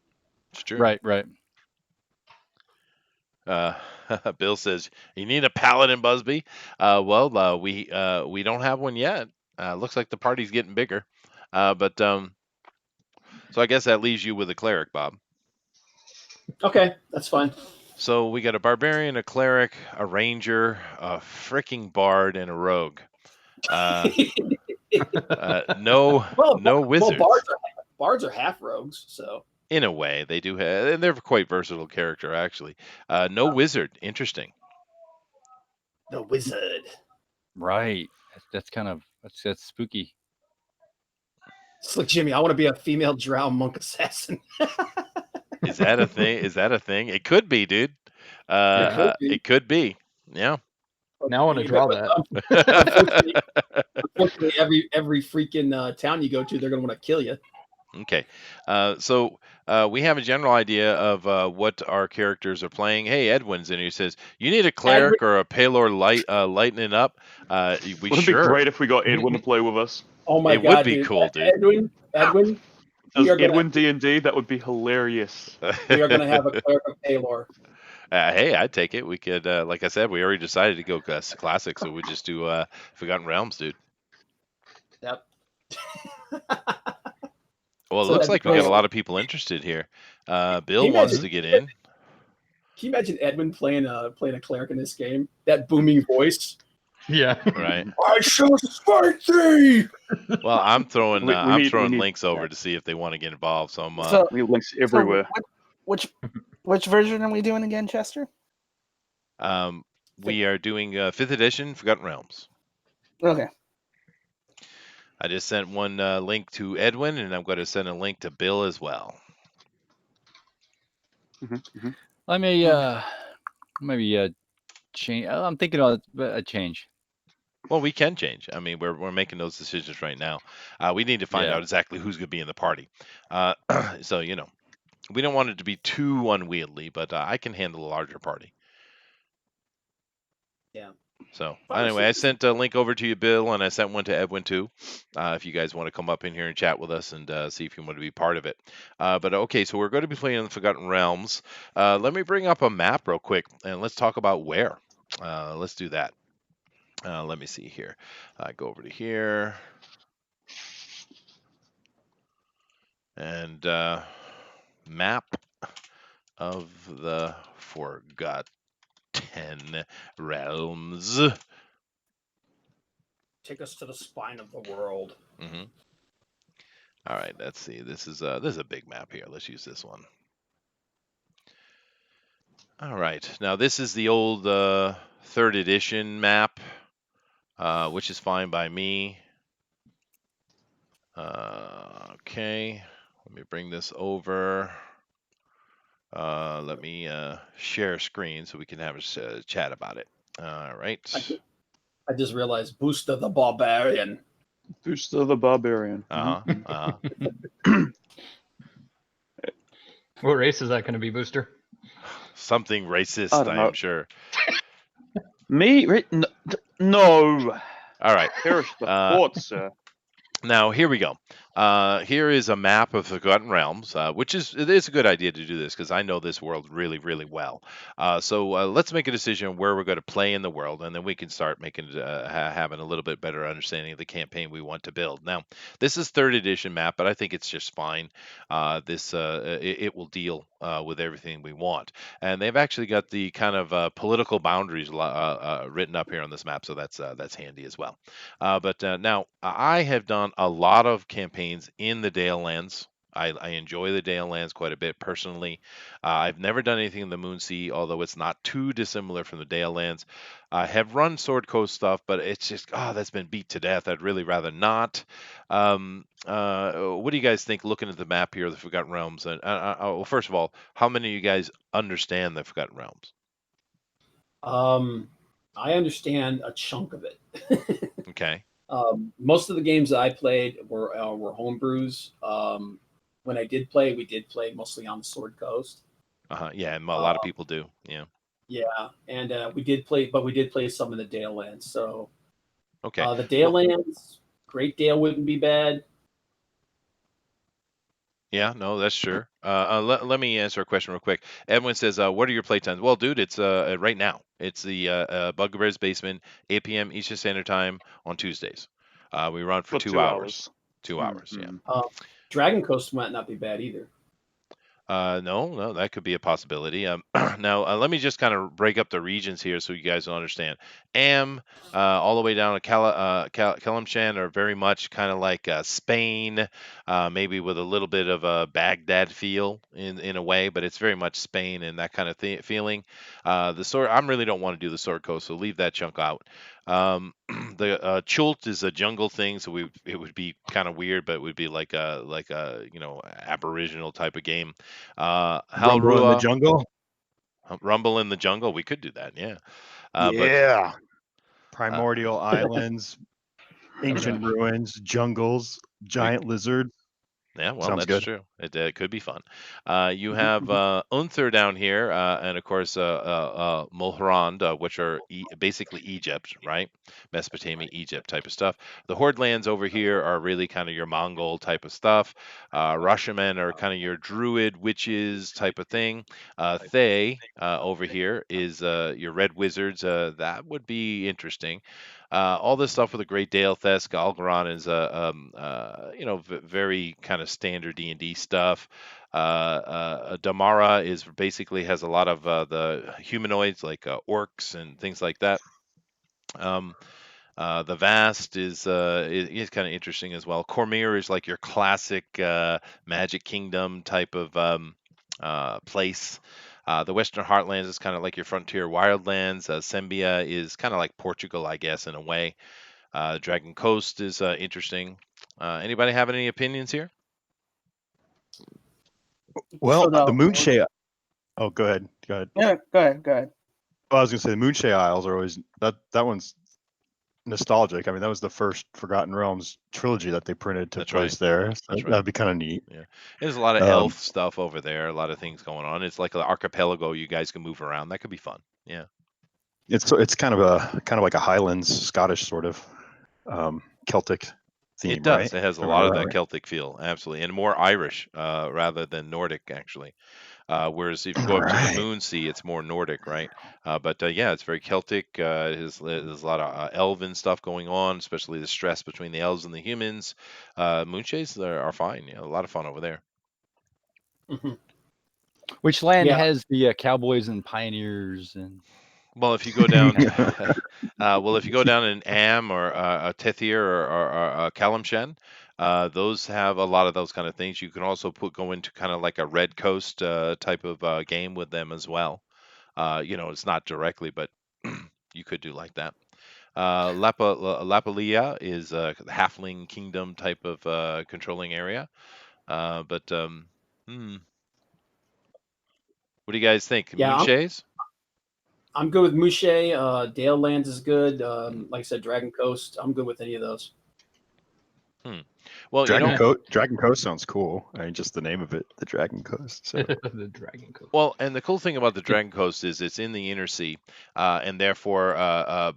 It's true. Right. Bill says you need a paladin, Busby. We don't have one yet. Looks like the party's getting bigger. So I guess that leaves you with a cleric, Bob. Okay, that's fine. So we got a barbarian, a cleric, a ranger, a freaking bard, and a rogue. No wizards. Well, bards are half rogues, so. In a way, they do have, and they're quite versatile character actually. No wizard, interesting. The wizard. Right. That's kind of that's spooky. It's like Jimmy. I want to be a female drow monk assassin. Is that a thing? It could be, dude. It could be. Yeah. Now I want to draw that. Unfortunately, every freaking town you go to, they're gonna want to kill you. Okay. So we have a general idea of what our characters are playing. Hey, Edwin's in here. He says, "You need a Edwin, cleric or a Palor lightening up." We Wouldn't it be sure. great if we got Edwin to play with us? oh my It would God, be dude, cool, dude. Edwin, Does Edwin D&D? That would be hilarious. we are gonna have a cleric of Palor. Hey, I'd take it. We could, like I said, we already decided to go classic, so we just do Forgotten Realms, dude. Yep. Well, it So looks that'd be like we got a great. lot of people interested here. Can Bill you wants imagine? to get in. Can you imagine Edwin playing a cleric in this game? That booming voice. Yeah. Right. I shall smite thee. Well, I'm throwing We need links over to see if they want to get involved. So I'm we need links So everywhere. which version are we doing again, Chester? we are doing 5th edition Forgotten Realms. Okay. I just sent one link to Edwin, and I'm going to send a link to Bill as well. Let me maybe change. I'm thinking of a change. Well, we can change. I mean, we're making those decisions right now. We need to find Yeah. out exactly who's going to be in the party. So we don't want it to be too unwieldy, but I can handle a larger party. Yeah. So Fine, anyway, I so- sent a link over to you, Bill, and I sent one to Edwin too. If you guys want to come up in here and chat with us and see if you want to be part of it. But okay, so we're going to be playing in the Forgotten Realms. Let me bring up a map real quick and let's talk about where. Let's do that. Let me see here. Go over to here. And map of the Forgotten Realms. Take us to the spine of the world. Mm-hmm. All right, let's see. This is a big map here. Let's use this one. All right, now this is the old 3rd edition map, which is fine by me. Okay, let me bring this over. Let me share screen so we can have a chat about it. All right. I just realized Booster the Barbarian. Booster the Barbarian. What race is that going to be, Booster? Something racist, I don't know. I'm sure. Me? No. All right. Perish the thought, sir. Now here we go. Here is a map of Forgotten Realms, which it is a good idea to do this because I know this world really, really well. So let's make a decision where we're going to play in the world, and then we can start making having a little bit better understanding of the campaign we want to build. Now, this is 3rd edition map, but I think it's just fine. It will deal with everything we want, and they've actually got the kind of political boundaries written up here on this map, so that's handy as well. But now I have done a lot of campaigns in the Dale Lands. I enjoy the Dale Lands quite a bit personally. I've never done anything in the Moon Sea, although it's not too dissimilar from the Dale Lands. I have run Sword Coast stuff, but it's just that's been beat to death. I'd really rather not. What do you guys think? Looking at the map here, of the Forgotten Realms, and well, first of all, how many of you guys understand the Forgotten Realms? I understand a chunk of it. Okay. Most of the games that I played were homebrews. When I did play, we did play mostly on the Sword Coast. Yeah, and a lot of people do. Yeah. Yeah, and we did play some in the Dale Lands. So Okay. the Dale Lands, Great Dale wouldn't be bad. Yeah, no, that's sure. Let me answer a question real quick. Edwin says, "What are your playtimes?" Well, dude, it's right now. It's the Bugbear's Basement, 8 p.m. Eastern Standard Time on Tuesdays. We run for 2 hours. 2 hours, yeah. Dragon Coast might not be bad either. No, that could be a possibility. Now, let me just kind of break up the regions here so you guys will understand. All the way down to Kalimshan are very much kind of like Spain, maybe with a little bit of a Baghdad feel in a way, but it's very much Spain and that kind of feeling. The sword, I really don't want to do the Sword Coast, so leave that chunk out. The Chult is a jungle thing, so it would be kind of weird, but it would be like a aboriginal type of game. Rumble in the jungle. Rumble in the jungle. We could do that, yeah. Yeah. Primordial islands, ancient ruins, jungles, giant lizards. Yeah, well, Sounds that's good. true. It could be fun. You have Unther down here, and of course Mulhrand, which are basically Egypt, right? Mesopotamia, Egypt type of stuff. The Horde lands over here are really kind of your Mongol type of stuff. Rashamen are kind of your Druid witches type of thing. Thay over here is your Red Wizards. That would be interesting. All this stuff with a Great Dale Thesk, Algaron is very kind of standard D&D stuff. Damara is basically has a lot of the humanoids like orcs and things like that. The Vast is kind of interesting as well. Cormyr is like your classic Magic Kingdom type of place. The Western Heartlands is kind of like your frontier wildlands. Sembia is kind of like Portugal, I guess, in a way. Dragon Coast is interesting. Anybody have any opinions here? Well, So the Moonshay. Oh, go ahead. Go ahead. Yeah, go ahead. Well, I was gonna say the Moonshay Isles are always that one's nostalgic. I mean, that was the first Forgotten Realms trilogy that they printed took That's place right. there. So That's right. that'd be kind of neat. Yeah, there's a lot of Um, elf stuff over there. A lot of things going on. It's like an archipelago. You guys can move around. That could be fun. Yeah. it's kind of like a Highlands Scottish sort of Celtic theme, It does. right? It has a If I lot remember of that that right. Celtic feel, absolutely, and more Irish rather than Nordic, actually. Whereas if you go up to the Right. Moon Sea, it's more Nordic, right? But yeah, it's very Celtic. There's a lot of elven stuff going on, especially the stress between the elves and the humans. Moonshays are fine. Yeah, a lot of fun over there. Mhm. Which land Yeah. has the cowboys and pioneers and Well, if you go down, if you go down in Am or Tethir or Kalimshan, those have a lot of those kind of things. You can also go into kind of like a Red Coast type of game with them as well. It's not directly, but you could do like that. Lapalia is a halfling kingdom type of controlling area. But what do you guys think? Yeah, Moonshays? I'm good with Mouche. Dale Lands is good. Like I said, Dragon Coast. I'm good with any of those. Well, Dragon Coast sounds cool. I mean, just the name of it, the Dragon Coast. So. The Dragon Coast. Well, and the cool thing about the Dragon Coast is it's in the inner sea, and therefore,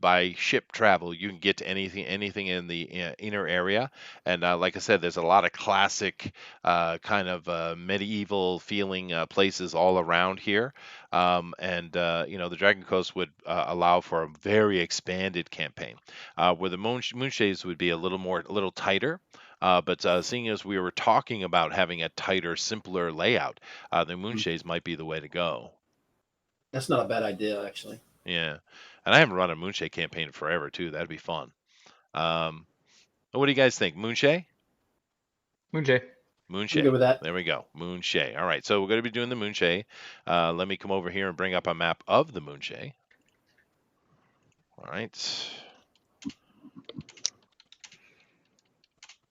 by ship travel, you can get to anything in the inner area. And like I said, there's a lot of classic kind of medieval feeling places all around here. The Dragon Coast would allow for a very expanded campaign, where the Moonshays would be a little tighter. But seeing as we were talking about having a tighter, simpler layout, the Moonshays might be the way to go. That's not a bad idea, actually. Yeah, and I haven't run a Moonshay campaign in forever too. That'd be fun. What do you guys think? Moonshay? Moonshay. I'm good with that. There we go. Moonshay. All right, so we're going to be doing the Moonshay. Let me come over here and bring up a map of the Moonshay. All right.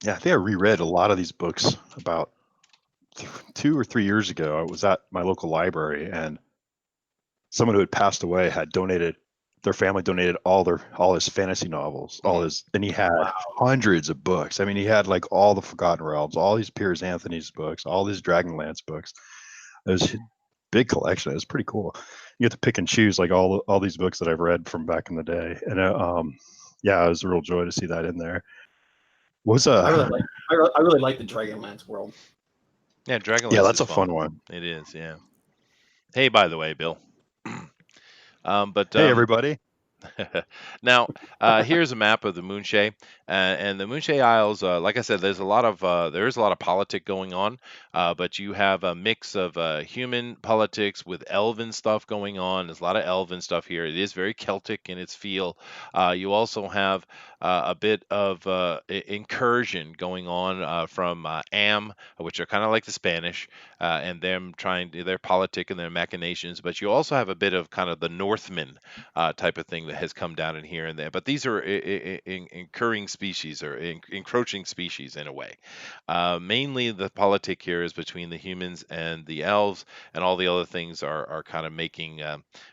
Yeah, I think I reread a lot of these books about 2 or 3 years ago. I was at my local library, and someone who had passed away had donated. Their family donated all his fantasy novels, and he had hundreds of books. I mean, he had like all the Forgotten Realms, all these Piers Anthony's books, all these Dragonlance books. It was a big collection. It was pretty cool. You get to pick and choose like all these books that I've read from back in the day, and yeah, it was a real joy to see that in there. I really like the Dragonlance world. Yeah, Dragonlance. Yeah, that's is a fun one. It is. Yeah. Hey, by the way, Bill. Hey, everybody. Now, here's a map of the Moonshay, and the Moonshay Isles. Like I said, there is a lot of politic going on, but you have a mix of human politics with elven stuff going on. There's a lot of elven stuff here. It is very Celtic in its feel. You also have a bit of incursion going on from Am, which are kind of like the Spanish, and them trying their politic and their machinations. But you also have a bit of kind of the Northmen type of thing has come down in here and there. But these are incurring species or encroaching species in a way. Mainly the politic here is between the humans and the elves, and all the other things are kind of making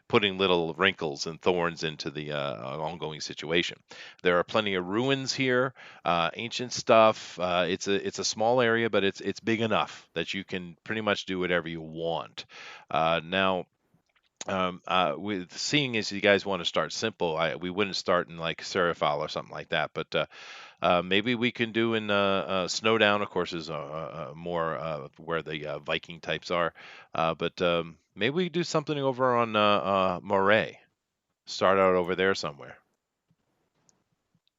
putting little wrinkles and thorns into the ongoing situation. There are plenty of ruins here, ancient stuff. It's a small area, but it's big enough that you can pretty much do whatever you want. Now, with seeing as you guys want to start simple, we wouldn't start in like Serifal or something like that, but maybe we can do in Snowdown. Of course, is more where the Viking types are, but maybe we do something over on Moray. Start out over there somewhere.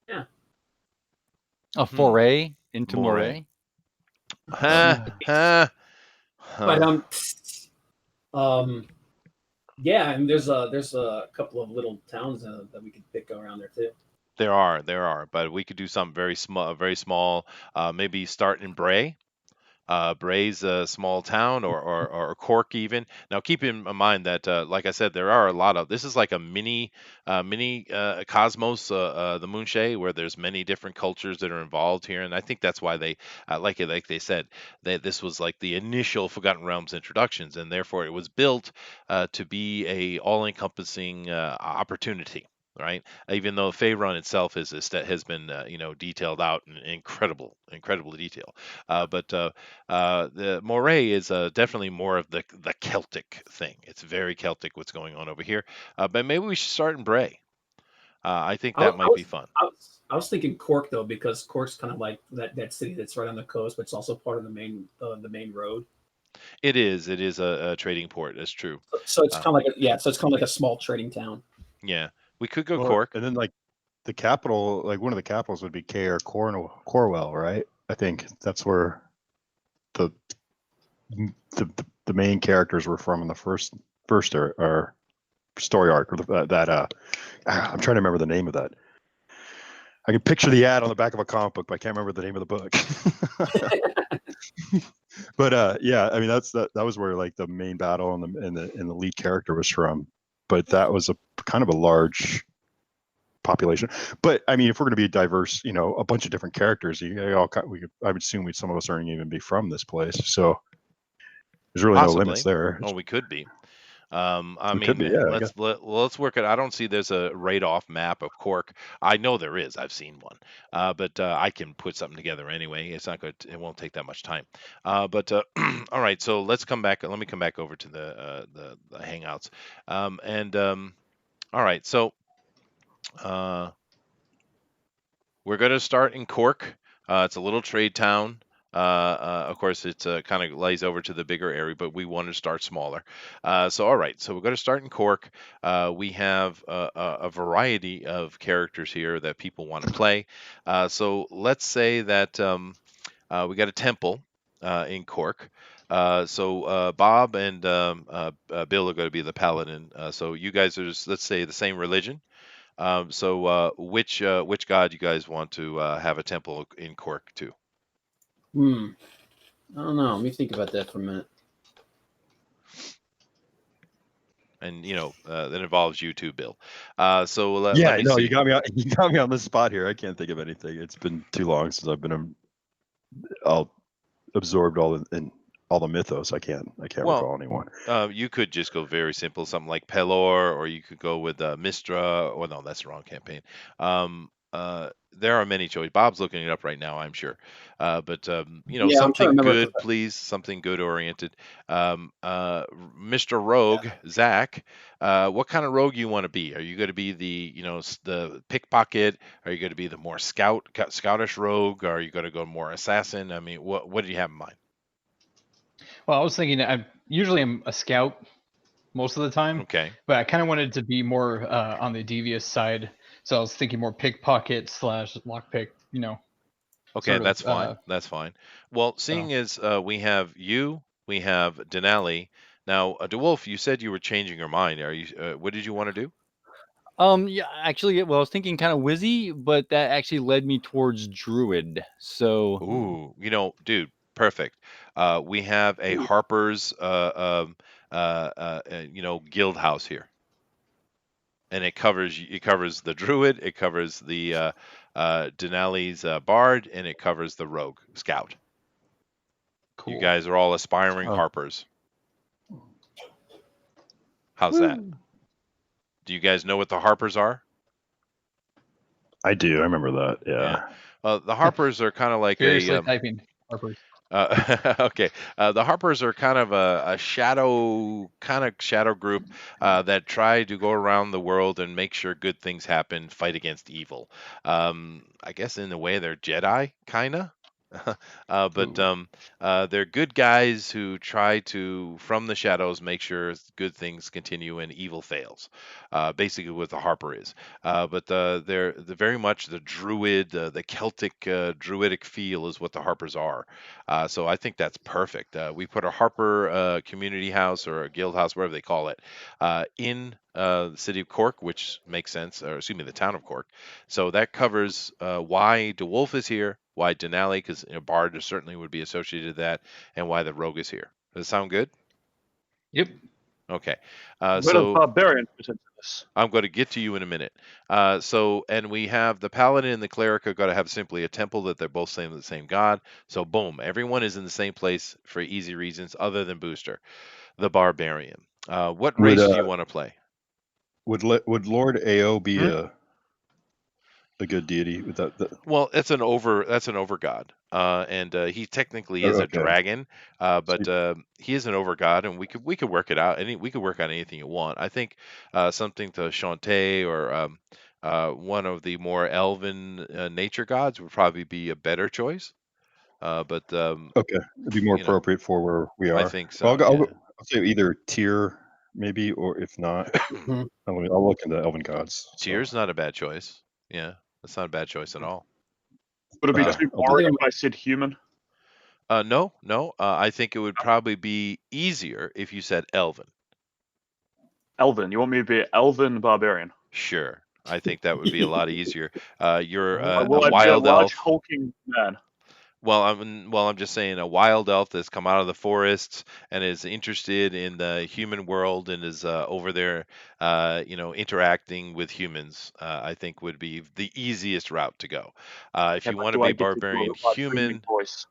Yeah. A foray into Moray. Moray. But yeah, and there's a couple of little towns that we could pick around there too. There are, but we could do something very small. Maybe start in Bray. Bray's a small town, or Cork even. Now, keep in mind that, like I said, there are a lot of. This is like a mini cosmos, the Moonshae, where there's many different cultures that are involved here, and I think that's why they like they said that this was like the initial Forgotten Realms introductions, and therefore it was built to be a all-encompassing opportunity. Right, even though Faerun itself has been detailed out in incredible detail, but the Moray is definitely more of the Celtic thing. It's very Celtic what's going on over here. But maybe we should start in Bray. I think that might be fun. I was thinking Cork though, because Cork's kind of like that city that's right on the coast, but it's also part of the main road. It is. It is a trading port. That's true. So it's kind of like so it's kind of like a small trading town. Yeah, we could go Cork, and then like the capital, like one of the capitals would be Corwell, right? I think that's where the main characters were from in the first or story arc, or that I'm trying to remember the name of that. I can picture the ad on the back of a comic book, but I can't remember the name of the book. But yeah, I mean that was where like the main battle and the lead character was from. But that was a kind of a large population. But I mean, if we're going to be diverse, a bunch of different characters, I would assume some of us aren't even be from this place. So there's really possibly. no limits there. Oh, we could be. Could be, yeah, let's work it. I don't see there's a right-off map of Cork. I know there is. I've seen one, but I can put something together anyway. It's not good. It won't take that much time. But all right. So let's come back. Let me come back over to the Hangouts. All right. So we're going to start in Cork. It's a little trade town. Of course, it's kind of lays over to the bigger area, but we want to start smaller. So, all right. So we're going to start in Cork. We have a variety of characters here that people want to play. So let's say that we got a temple in Cork. So Bob and Bill are going to be the paladin. So you guys are let's say the same religion. So which god you guys want to have a temple in Cork to? I don't know. Let me think about that for a minute. And that involves you too, Bill. So let me no, see. you got me on the spot here. I can't think of anything. It's been too long since I've been all absorbed in all the mythos. I can't recall anyone. You could just go very simple, something like Pelor, or you could go with Mistra. Or no, that's the wrong campaign. There are many choices. Bob's looking it up right now, I'm sure. But something good, please. Something good oriented. Mr. Rogue, Zach, what kind of rogue you want to be? Are you going to be the pickpocket? Are you going to be the more scoutish rogue? Or are you going to go more assassin? I mean, what do you have in mind? Well, I was thinking I'm a scout most of the time. Okay. But I kind of wanted to be more on the devious side. So I was thinking more pickpocket / lockpick, Okay, that's fine. That's fine. Well, seeing as we have Dinale. Now, DeWolf, you said you were changing your mind. Are you? What did you want to do? Yeah, actually, well, I was thinking kind of Wizzy, but that actually led me towards Druid. So, ooh, dude, perfect. We have a Harper's, guild house here. and it covers the druid, it covers the Dinale's bard, and it covers the rogue scout. Cool. You guys are all aspiring Oh. harpers. How's that? Do you guys know what the harpers are? I do. I remember that. Yeah. The harpers are kind of like Furiously typing. Harper. okay. The Harpers are kind of a shadow group that try to go around the world and make sure good things happen, fight against evil. I guess in a way they're Jedi, kind of. But they're good guys who try to, from the shadows, make sure good things continue and evil fails. Basically, what the Harper is. But they're very much the druid, the Celtic druidic feel is what the Harpers are. So I think that's perfect. We put a Harper community house or a guild house, whatever they call it, in the city of Cork, which makes sense, or excuse me, the town of Cork. So that covers why DeWolf is here, why Dinale, because Bard certainly would be associated with that, and why the Rogue is here. Does it sound good? Yep. Okay. Where So does barbarian fit into this? I'm going to get to you in a minute. And we have the paladin and the cleric are going to have simply a temple that they're both saying the same god. So boom, everyone is in the same place for easy reasons other than Booster, the barbarian. What race do you want to play? Would Lord AO be a good deity? With that? Well, that's an over god, and he technically is a Okay. dragon, but he is an over god, and we could work it out. We could work on anything you want. I think something to Shantae or one of the more elven nature gods would probably be a better choice. But Okay, it'd be more appropriate for where we are. I think so. I'll say either Tyr, maybe, or if not, I'll look into Elven gods. Tyr's not a bad choice. Yeah, that's not a bad choice at all. Would it be Okay, too I'll do boring if I said human? No. I think it would probably be easier if you said elven. Elven. You want me to be elven barbarian? Sure. I think that would be a lot easier. You're Will a I be a wild large elf. hulking man? Well, I'm just saying a wild elf that's come out of the forests and is interested in the human world and is over there, interacting with humans. I think would be the easiest route to go. If Yeah, you but want to do be I a get to do it barbarian with my booming human, voice?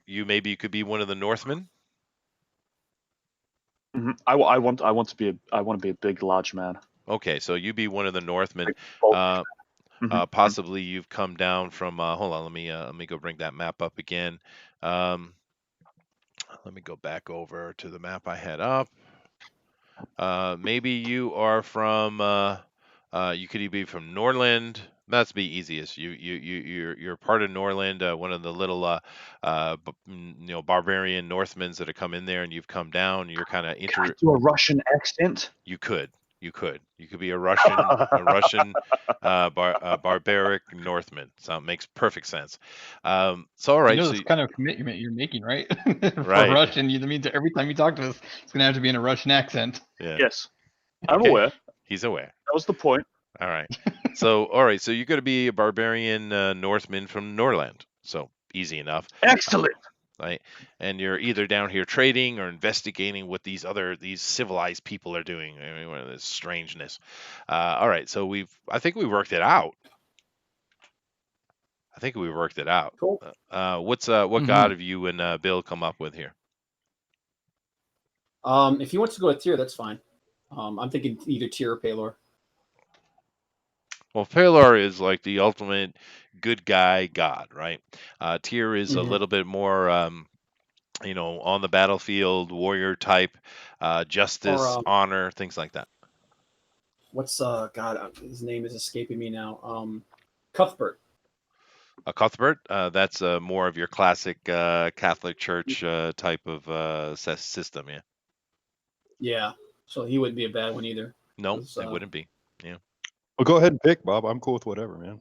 you could be one of the Northmen. I want to be a big, large man. Okay, so you be one of the Northmen. Big, bulky man. Possibly you've come down from. Hold on, let me go bring that map up again. Let me go back over to the map I had up. Maybe you are from. You could be from Norland. That's be easiest. You're part of Norland, one of the little barbarian Northmen that have come in there, and you've come down. You're kind of Can I do a Russian accent? You could be a Russian barbaric Northman. So it makes perfect sense. So all right, You know so this kind of commitment you're making, right? For Right. Russian, that means every time you talk to us, it's gonna have to be in a Russian accent. yeah, Yes, I'm Okay. aware. he's aware. That was the point. All right. So all right, so you're going to be a barbarian Northman from Norland. So easy enough. Excellent. Right, and you're either down here trading or investigating what these civilized people are doing. I mean, this strangeness. All right, so I think we worked it out. Cool. What Mhm. god have you and Bill come up with here? If he wants to go with Tyr, that's fine. I'm thinking either Tyr or Palor. Well, Pelor is like the ultimate good guy god, right? Tyr is a Mhm. little bit more, on the battlefield, warrior type, justice, Or, honor, things like that. What's God? His name is escaping me now. Cuthbert. A Cuthbert, that's more of your classic Catholic Church type of system, yeah. Yeah. So he wouldn't be a bad one either. No, 'Cause, it wouldn't be. Yeah. Well, go ahead and pick, Bob. I'm cool with whatever, man.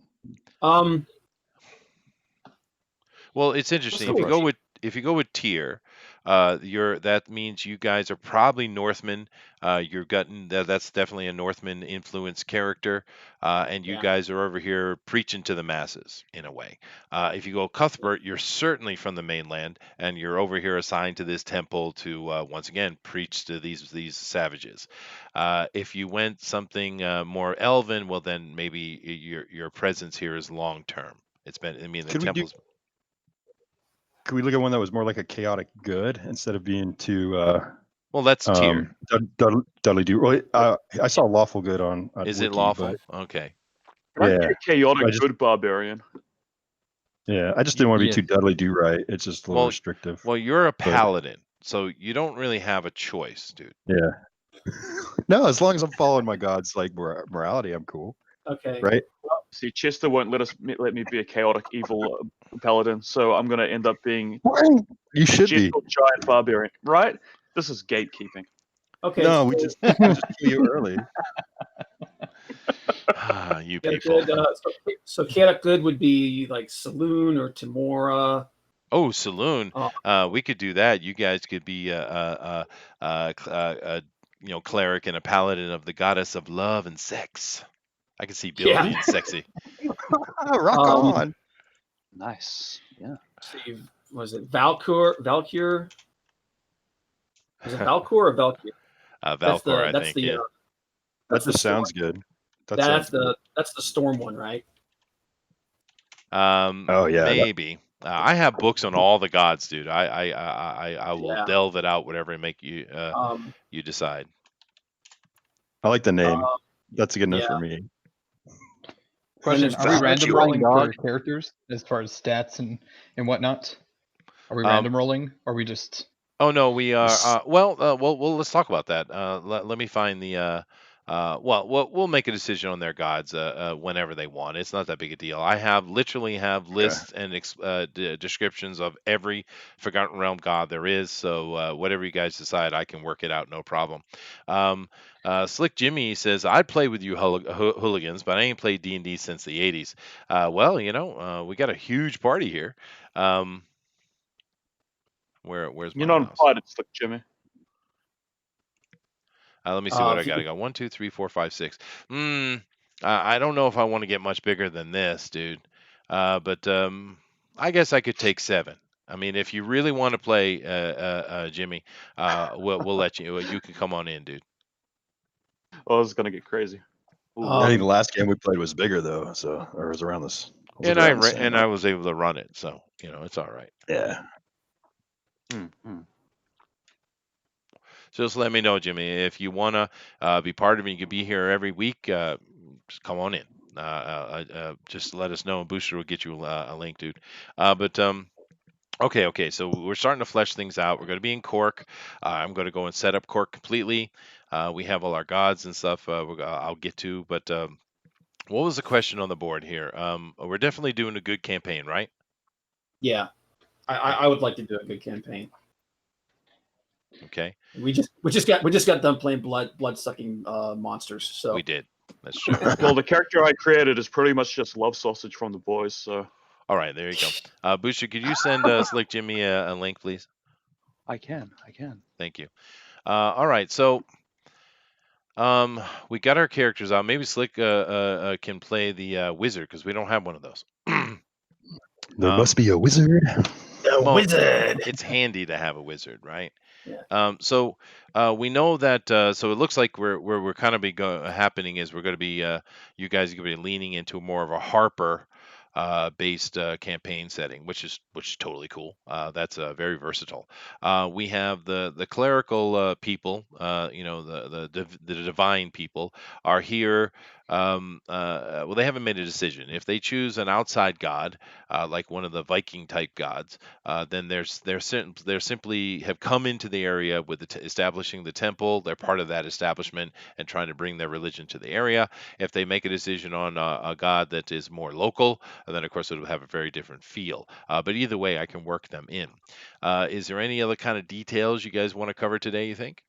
Well, it's interesting. go if you go with tier, that means you guys are probably Northmen. You're gotten that's definitely a Northman influenced character, and you Yeah. guys are over here preaching to the masses in a way. If you go Cuthbert, you're certainly from the mainland, and you're over here assigned to this temple to once again preach to these savages. If you went something more elven, well then maybe your presence here is long term. It's been, I mean, the Could we do? temple's. Could we look at one that was more like a chaotic good instead of being too Well, that's tier. Dudley Do? Well, I saw lawful good on Is it Wiki, lawful? but Okay. Can I be yeah, a chaotic I just good barbarian? I just didn't want to be Yes. too Dudley Do right. It's just a little Well, restrictive. well, you're a But paladin, so you don't really have a choice, dude. yeah, no, as long as I'm following my god's like morality, I'm cool, Okay. right? See, Chester won't let me be a chaotic evil paladin, so I'm gonna end up being You a should be. gentle giant barbarian, right? This is gatekeeping. Okay. No, so, we'll just kill you early. You chaotic people. good, so chaotic good would be like Saloon or Tamora. Oh, saloon. Oh, We could do that. You guys could be cleric and a paladin of the goddess of love and sex. I could see Bill yeah. being sexy. Rock Um, on. Nice. Yeah. see, was it Valkyr? Was it Valkyr or Valkyr? Valcor, I think. Yeah. That the just storm. sounds good. That That's sounds good. the storm one, right? Oh yeah, Maybe. I have books on all the gods, dude. I will Yeah. delve it out, whatever make you Um, you decide. I like the name. uh, That's good enough yeah. for me. Question: there's Are we Val- random Flying rolling dog. for characters as far as stats and whatnot? Are we Um, random rolling, or are we just? Oh no, we are. This- Well, let's talk about that. Let me find the. We'll make a decision on their gods whenever they want. It's not that big a deal. I literally have Okay. lists and descriptions of every Forgotten Realm god there is. So whatever you guys decide, I can work it out, no problem. Slick Jimmy says I'd play with you hooligans, but I ain't played D&D since the '80s. We got a huge party here. Where's You're my not mouse? invited, Slick Jimmy. Let me see what I if got. I you, got 1, 2, 3, 4, 5, 6. I don't know if I want to get much bigger than this, dude. But I guess I could take 7. I mean, if you really want to play, Jimmy, we'll let you. You can come on in, dude. Oh, this is gonna get crazy. Ooh, I think the um, last game we played was bigger though, so or it was around this. Was it And around the same? I was able to run it, so it's all right. Yeah. So just let me know, Jimmy, if you wanna be part of it. You can be here every week. Just come on in. Just let us know, and Booster will get you a link, dude. Okay. So we're starting to flesh things out. We're going to be in Cork. I'm going to go and set up Cork completely. We have all our gods and stuff. I'll get to. But what was the question on the board here? We're definitely doing a good campaign, right? yeah. I would like to do a good campaign. Okay. We just got done playing blood sucking monsters. So We did. That's true. Well, the character I created is pretty much just love sausage from the boys. So All right. There you go. Booster, could you send Slick Jimmy a link, please? I can. Thank you. All right. So we got our characters out. Maybe Slick can play the wizard because we don't have one of those. There must be a wizard. the Well, wizard. it's handy to have a wizard, right? Yeah. So we know that. So it looks like we're kind of happening is we're going to be you guys are going to be leaning into more of a Harper based campaign setting, which is totally cool. That's very versatile. We have the clerical people, the divine people are here. Well, they haven't made a decision. If they choose an outside god, like one of the Viking type gods, then they're simply have come into the area with establishing the temple. They're part of that establishment and trying to bring their religion to the area. If they make a decision on a god that is more local, then of course it'll have a very different feel. But either way, I can work them in. Is there any other kind of details you guys want to cover today? You think?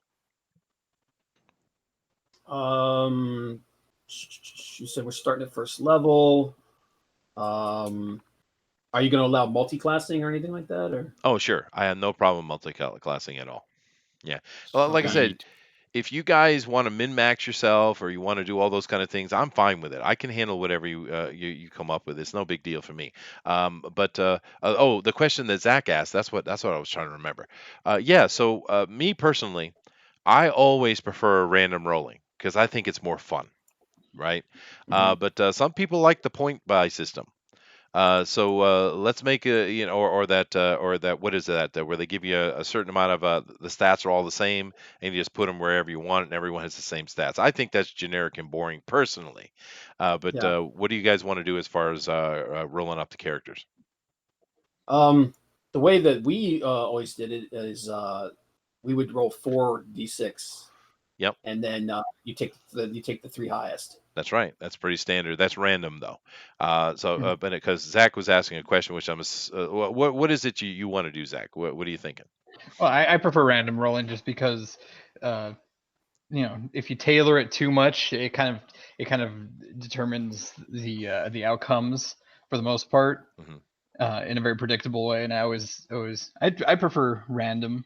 You said we're starting at first level. Are you going to allow multi-classing or anything like that? Or Oh, sure. I have no problem multi-classing at all. Yeah. Well, like I said, Sweet. if you guys want to min-max yourself or you want to do all those kind of things, I'm fine with it. I can handle whatever you come up with. It's no big deal for me. Oh, the question that Zach asked, that's what I was trying to remember. Yeah. So me personally, I always prefer random rolling because I think it's more fun, right? But some people like the point buy system. Let's make a or that what is that where they give you a certain amount of the stats are all the same and you just put them wherever you want and everyone has the same stats. I think that's generic and boring personally. yeah. What do you guys want to do as far as rolling up the characters? The way that we always did it is we would roll 4d6. Yep. And then you take the 3 highest. That's right. That's pretty standard. That's random though. But because Zach was asking a question, which what is it you want to do, Zach? What are you thinking? Well, I prefer random rolling just because, if you tailor it too much, it kind of determines the outcomes for the most part in a very predictable way. And I prefer random.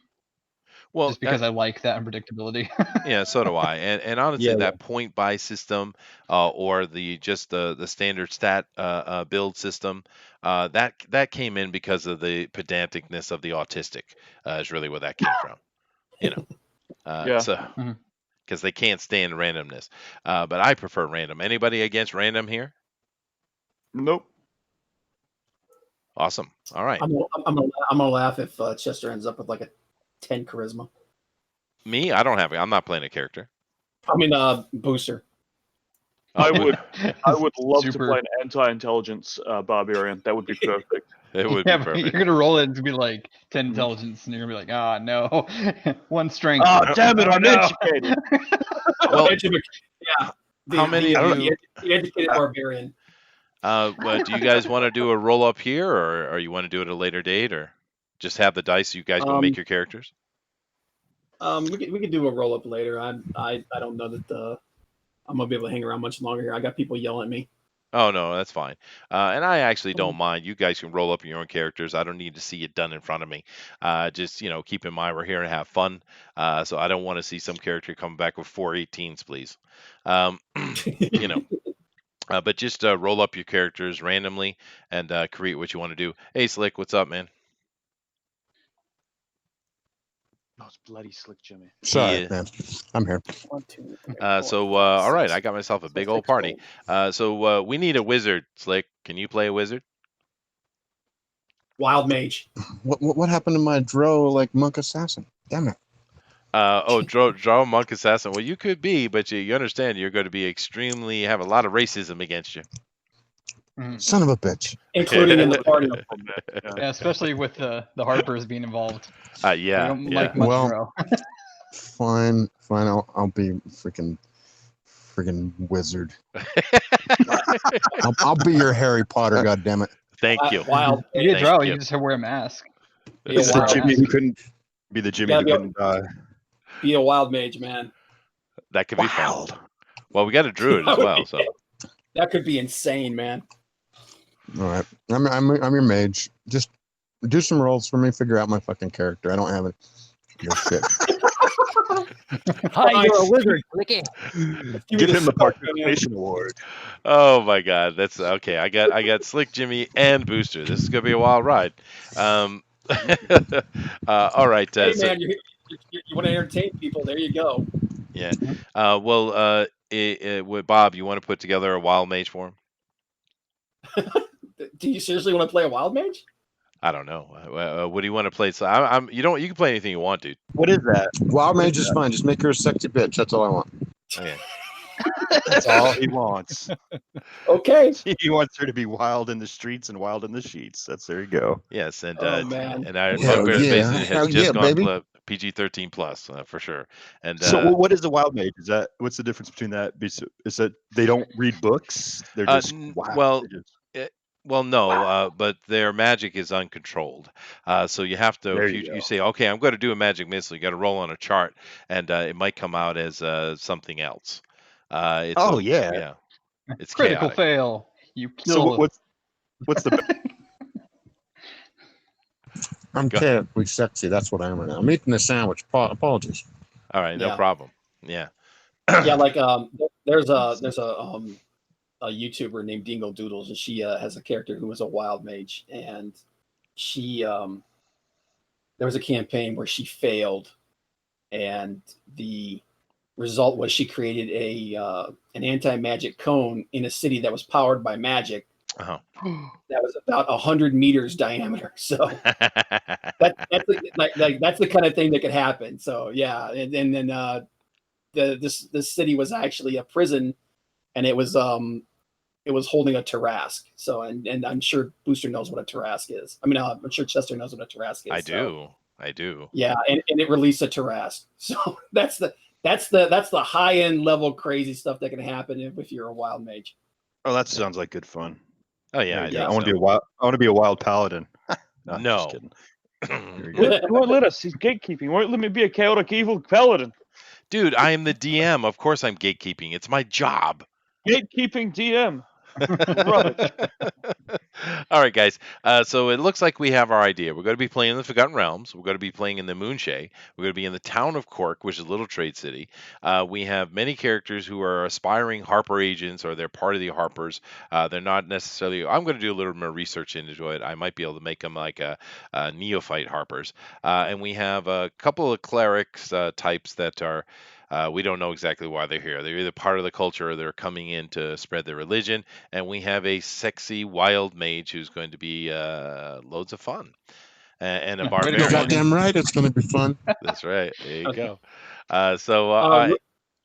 Well, just because I like that unpredictability. Yeah, so do I. And honestly, Yeah, that point buy system or the standard stat build system that came in because of the pedanticness of the autistic is really where that came from. Yeah. So Mhm. because they can't stand randomness. But I prefer random. Anybody against random here? Nope. Awesome. All right. I'm gonna laugh if Chester ends up with like a 10 charisma. Me, I don't have it. I'm not playing a character. I mean, booster. I would love Super. to play an anti-intelligence barbarian. That would be perfect. It would Yeah, be but you're perfect. gonna roll it to be like 10 intelligence, and you're gonna be like, ah, no, 1 strength. Ah, damn it! Oh, I'm no. educated. Well, Yeah. how many of you? The educated barbarian. Do you guys want to do a roll up here, or you want to do it at a later date, or just have the dice? You guys go make your characters. We could do a roll up later. I don't know that I'm gonna be able to hang around much longer here. I got people yelling at me. Oh no, that's fine. And I actually don't mind. You guys can roll up your own characters. I don't need to see it done in front of me. Just keep in mind we're here to have fun. So I don't want to see some character come back with 4 18s, please. But just roll up your characters randomly and create what you want to do. Hey, Slick, what's up, man? Oh, it's bloody Slick Jimmy. Sorry, man. I'm here. 1, 2, 3, All right, I got myself a big old party. So we need a wizard, Slick. Can you play a wizard? Wild mage. What happened to my Dro monk assassin? Damn it. Draw monk assassin. Well, you could be, but you understand you're going to be have a lot of racism against you. Son of a bitch. Including in the party. Yeah, especially with the Harpers being involved. Yeah. They don't like much Well, Dro. Fine. I'll be freaking wizard. I'll be your Harry Potter. goddammit. Thank you. Wild. You get Thank Dro, you. you just wear a mask. Be a It's the wild, Jimmy who couldn't be the Jimmy who Yeah, couldn't die. be a wild mage, man. That could be Wild. fun. Well, we got a druid as well, so That could be insane, man. All right. I'm your mage. Just do some rolls for me. Figure out my fucking character. I don't have it. Your shit. Hi, you're a wizard. Licky. Give him the participation award. oh my god, that's okay. I got Slick Jimmy and Booster. This is gonna be a wild ride. All right. Hey, man, you want to entertain people? There you go. Yeah. Bob, you want to put together a wild mage for him? Do you seriously want to play a wild mage? I don't know. What do you want to play? So you can play anything you want, dude. What is that? Wild mage is fine. Just make her a sexy bitch. That's all I want. Okay. That's all he wants. Okay. He wants her to be wild in the streets and wild in the sheets. There you go. Yes, and man. and our Hell Bugbear yeah. basically Hell has just yeah, gone baby. PG-13 plus for sure. And So what is the wild mage? What's the difference between that? Is that they don't read books? They're just wild. well, They're just- Well, no, but their magic is uncontrolled. So you have to, There if you you go. say, okay, I'm going to do a magic missile, you got to roll on a chart, and it might come out as something else. Yeah. It's Critical chaotic. fail. You kill. So what's the I'm Go- terribly sexy. That's what I am right now. I'm eating a sandwich. Apologies. All right, no Yeah. problem. Yeah. Yeah, like there's a YouTuber named Dingle Doodles, and she has a character who was a wild mage, and she there was a campaign where she failed, and the result was she created an anti-magic cone in a city that was powered by magic Uh-huh. that was about 100 meters diameter. So that's the kind of thing that could happen. So yeah, and then this city was actually a prison, and it was holding a Tarrasque. So and I'm sure Booster knows what a Tarrasque is. I mean, I'm sure Chester knows what a Tarrasque is. I do. Yeah, and it released a Tarrasque. So that's the high end level crazy stuff that can happen if you're a wild mage. Oh, that sounds like good fun. Oh yeah, There I you go. think I want to so. be a wild. I want to be a wild paladin. No, No. just kidding. There you go. He won't let us. He's gatekeeping. He won't let me be a chaotic evil paladin. Dude, I am the DM. Of course I'm gatekeeping. It's my job. Gatekeeping DM. Rubbish. All right, guys. So it looks like we have our idea. We're going to be playing in the Forgotten Realms. We're going to be playing in the Moonshae. We're going to be in the town of Cork, which is a little trade city. We have many characters who are aspiring Harper agents, or they're part of the Harpers. They're not necessarily. I'm going to do a little more research into it. I might be able to make them like a neophyte Harpers. And we have a couple of clerics types that are. We don't know exactly why they're here. They're either part of the culture or they're coming in to spread their religion. And we have a sexy wild mage who's going to be loads of fun. And a Way to go, barbarian. Morgan. Goddamn right, it's going to be fun. That's right. There you Okay. go.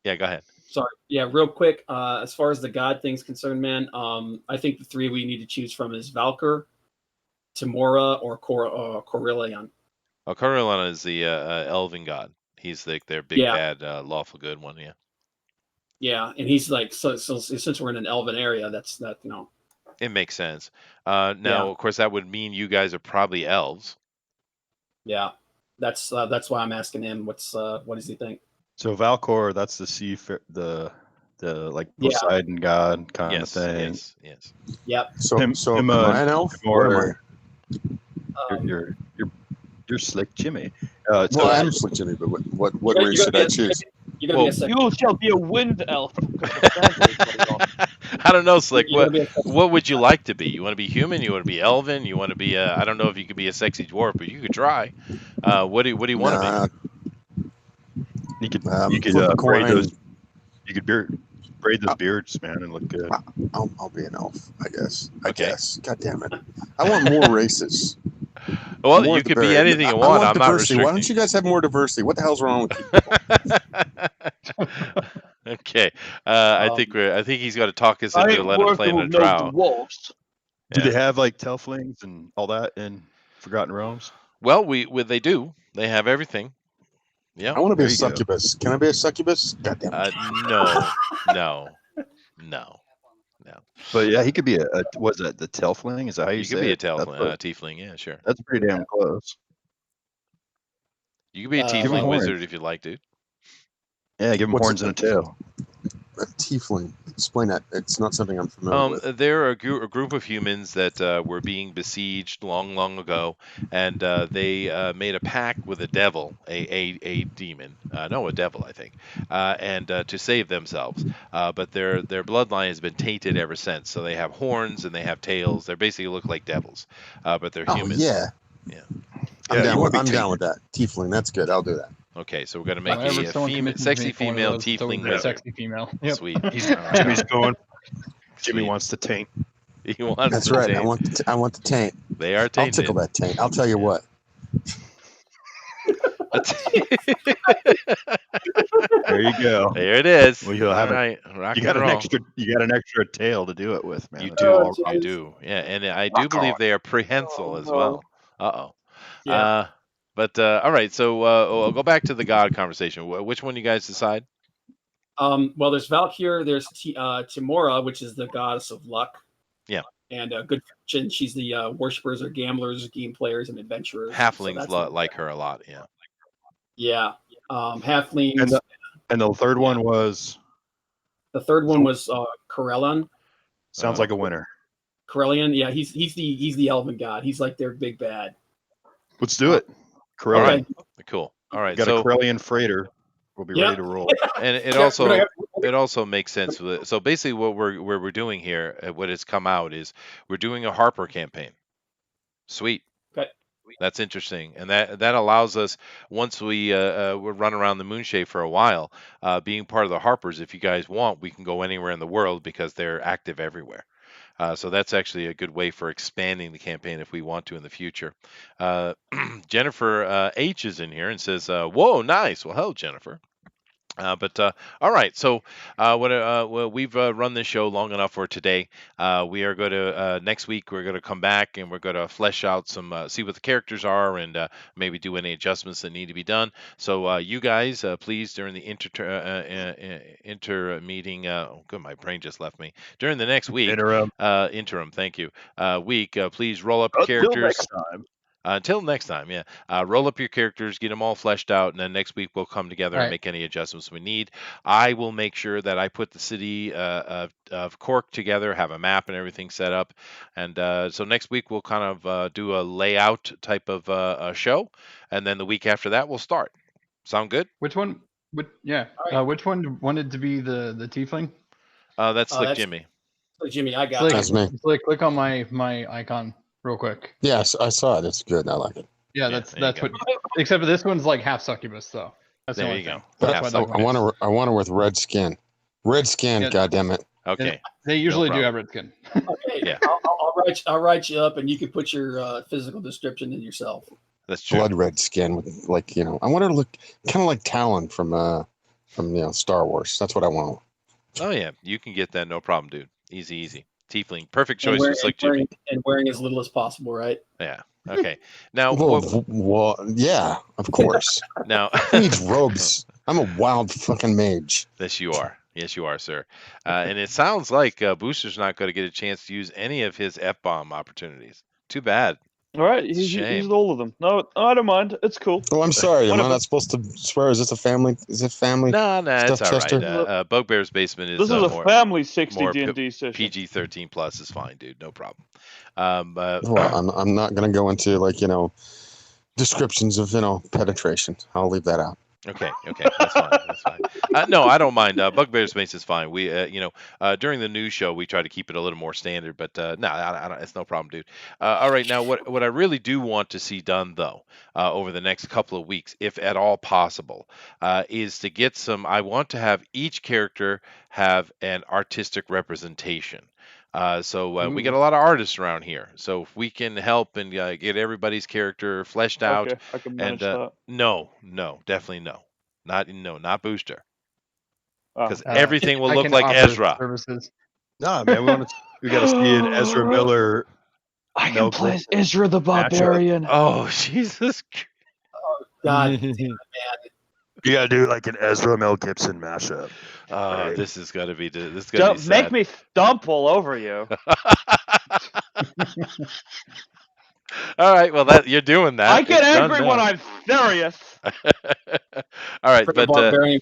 Yeah, go ahead. Sorry. Yeah, real quick. As far as the god thing's concerned, man, I think the three we need to choose from is Valkyr, Timora, or Corellion. Corellon is the elven god. He's their big bad lawful good one. Yeah. Yeah, and he's like so since we're in an elven area, that's that It makes sense. Now, of course, that would mean you guys are probably elves. Yeah, that's why I'm asking him. What does he think? So Valkor, that's the sea, the like Poseidon god kind of thing. Yes. Yep. So am I an elf? What am I? You're slick Jimmy. Well, I'm slick Jimmy, but what race should I choose? You're gonna be a You shall be a wind elf. I don't know, Slick. You're gonna be What would you like to be? You want to be human? You want to be elven? You want to be I don't know if you could be a sexy dwarf, but you could try. What do you want to be? You could braid those. You could braid those beards, man, and look good. I'll be an elf, I guess. I Okay. guess. God damn it! I want more races. Well, More you could be diversity. anything you I want. want I'm not diversity. Why don't restricting. you guys have more diversity? What the hell's wrong with you? Okay. I think he's got to talk us I into ain't let him play working in a with no trial. dwarfs. Do Yeah. they have like Telflings and all that in Forgotten Realms? Well, they do. They have everything. Yeah. I want to be There a you go. succubus. Can I be a succubus? God damn it. No. But yeah, he could be what's that? The Telfling? Is that how you You say could be a it? That's tiefling. Yeah, sure. That's pretty damn close. You could be a Give tiefling him wizard horns. if you like, dude. Yeah, give him What's horns and a tail. A tiefling. Explain that. It's not something I'm familiar with. They're a group of humans that were being besieged long ago, and they made a pact with a devil, a demon, no, a devil, I think, and to save themselves. But their bloodline has been tainted ever since. So they have horns and they have tails. They basically look like devils, but they're humans. Yeah. Yeah. I'm Yeah, you wanna be down with that. Tiefling. That's good. I'll do that. Okay, so we're gonna make Whenever a someone commits to sexy me for one of female those, it's always tiefling a wizard. sexy female. Yep. Sweet. Jimmy's going. Jimmy Sweet. wants to taint. He wants That's the right. taint. I want the taint. They are I'll tainted. tickle that taint. I'll tell you what. There you go. There it is. Well, you'll have All it. right, rock You and got an roll. extra. You got an extra tail to do it with, man. You That's do. all Oh, right. You do. Yeah, and I do Rock believe on. they are prehensile as well. Uh-oh. Yeah. But all right, so I'll go back to the god conversation. Which one you guys decide? Well, there's Valkyr. There's Timora, which is the goddess of luck. Yeah. And good fortune. She's the worshippers or gamblers, game players, and adventurers. Halflings So like her a lot. Yeah. Yeah. Halflings. And the third one was The third one was Corellon. sounds like a winner. Corellion. Yeah, he's the elven god. He's like their big bad. Let's do it. All Corellian. right, cool. All right, Got a Corellian freighter. We'll be ready to roll. And it Yeah, also but I- it also makes sense with it. So basically, what we're doing here, what has come out is we're doing a Harper campaign. Sweet. Okay. That's interesting, and that allows us, once we run around the Moonshade for a while, being part of the Harpers. If you guys want, we can go anywhere in the world because they're active everywhere. So that's actually a good way for expanding the campaign if we want to in the future. Jennifer H is in here and says, "Whoa, nice." Well, hello, Jennifer. All right, so well, we've run this show long enough for today. We are going to next week. We're going to come back and we're going to flesh out some, see what the characters are, and maybe do any adjustments that need to be done. So you guys, please, during the inter meeting, oh, good, my brain just left me. During the next week, interim, thank you, week, please roll up your Until characters. next time. Until next time, yeah. Roll up your characters, get them all fleshed out, and then next week we'll come together and make any adjustments we need. I will make sure that I put the city of Cork together, have a map and everything set up, and so next week we'll kind of do a layout type of a show, and then the week after that we'll start. Sound good? Which one? Which one wanted to be the tiefling? That's Slick Jimmy. Slick Jimmy, I got That's me. Slick, click on my icon real quick. Yes, I saw it. It's good. I like it. Yeah, that's what. Except for this one's like half succubus, though. That's there the only you thing. go. That's I want her with red skin. Red skin. Yeah. God damn it. Okay. They usually do have red skin. Okay. Yeah. I'll write you up, and you can put your physical description in yourself. That's true. Blood red skin with, like, I want her to look kind of like Talon from Star Wars. That's what I want. Oh yeah, you can get that, no problem, dude. Easy. Tiefling, perfect choice for Slick Jimmy. And wearing as little as possible, right? Yeah. Okay. Now, well, yeah, of course. Now, Who needs robes? I'm a wild fucking mage. Yes, you are. Yes, you are, sir. And it sounds like Booster's not going to get a chance to use any of his F-bomb opportunities. Too bad. All right, he's used all of them. No, I don't mind. It's cool. Oh, I'm sorry. Am I not supposed to swear? Is this a family? Is it family? No, it's all Chester? right. Bugbear's Basement is this is a family 60 D&D session. PG-13 plus is fine, dude. No problem. Well, I'm not going to go into descriptions of penetration. I'll leave that out. Okay, that's fine. No, I don't mind. Bugbear's Space is fine. We, during the news show, we try to keep it a little more standard, but no, I don't, it's no problem, dude. All right, now what I really do want to see done, though, over the next couple of weeks, if at all possible, is to get some. I want to have each character have an artistic representation. So we got a lot of artists around here. So if we can help and get everybody's character fleshed out, I can manage that. no, definitely no, not Booster, because everything will look like Ezra. Services. Nah, man, we got to see an Ezra Miller. I can play as Ezra the Barbarian. Oh Jesus! Oh God, damn it, man. You gotta do like an Ezra Mel Gibson mashup. Right. This is gonna be sad. Make me stomp all over you. All right, well you're doing that. I get angry when I'm serious. All right, but barbarian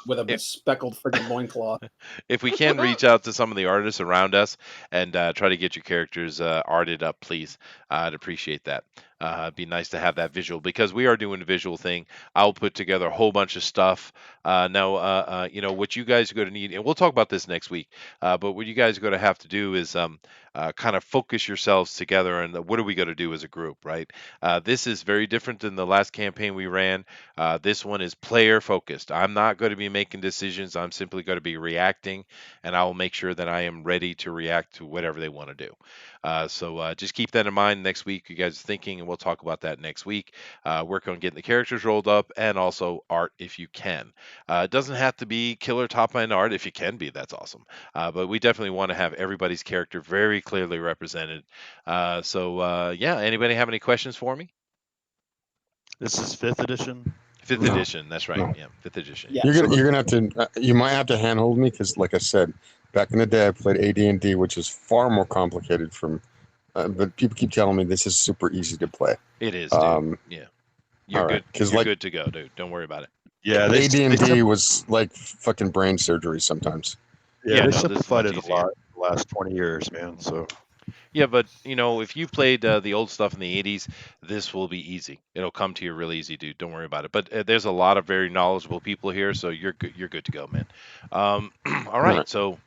with a speckled freaking loincloth. If we can reach out to some of the artists around us and try to get your characters arted up, please, I'd appreciate that. It'd be nice to have that visual, because we are doing a visual thing. I'll put together a whole bunch of stuff. Now, what you guys are going to need, and we'll talk about this next week, but what you guys are going to have to do is kind of focus yourselves together, and what are we going to do as a group, right? This is very different than the last campaign we ran. This one is player focused. I'm not going to be making decisions. I'm simply going to be reacting, and I will make sure that I am ready to react to whatever they want to do. So just keep that in mind next week. You guys are thinking, and we'll talk about that next week. Work on getting the characters rolled up, and also art if you can. It doesn't have to be killer top end art. If you can be, that's awesome. But we definitely want to have everybody's character very clearly represented. Anybody have any questions for me? This is 5th edition. 5th edition, that's right. No. Yeah, 5th edition. Yeah. You're gonna have to. You might have to handhold me, because, like I said, back in the day, I played AD&D, which is far more complicated but people keep telling me this is super easy to play. It is, dude. Yeah. You're good. Because you're good to go, dude. Don't worry about it. Yeah, AD&D was like fucking brain surgery sometimes. Yeah, they simplified it a lot in the last 20 years, man. So Yeah, but if you played the old stuff in the '80s, this will be easy. It'll come to you real easy, dude. Don't worry about it. But there's a lot of very knowledgeable people here, so you're good. You're good to go, man. All right, so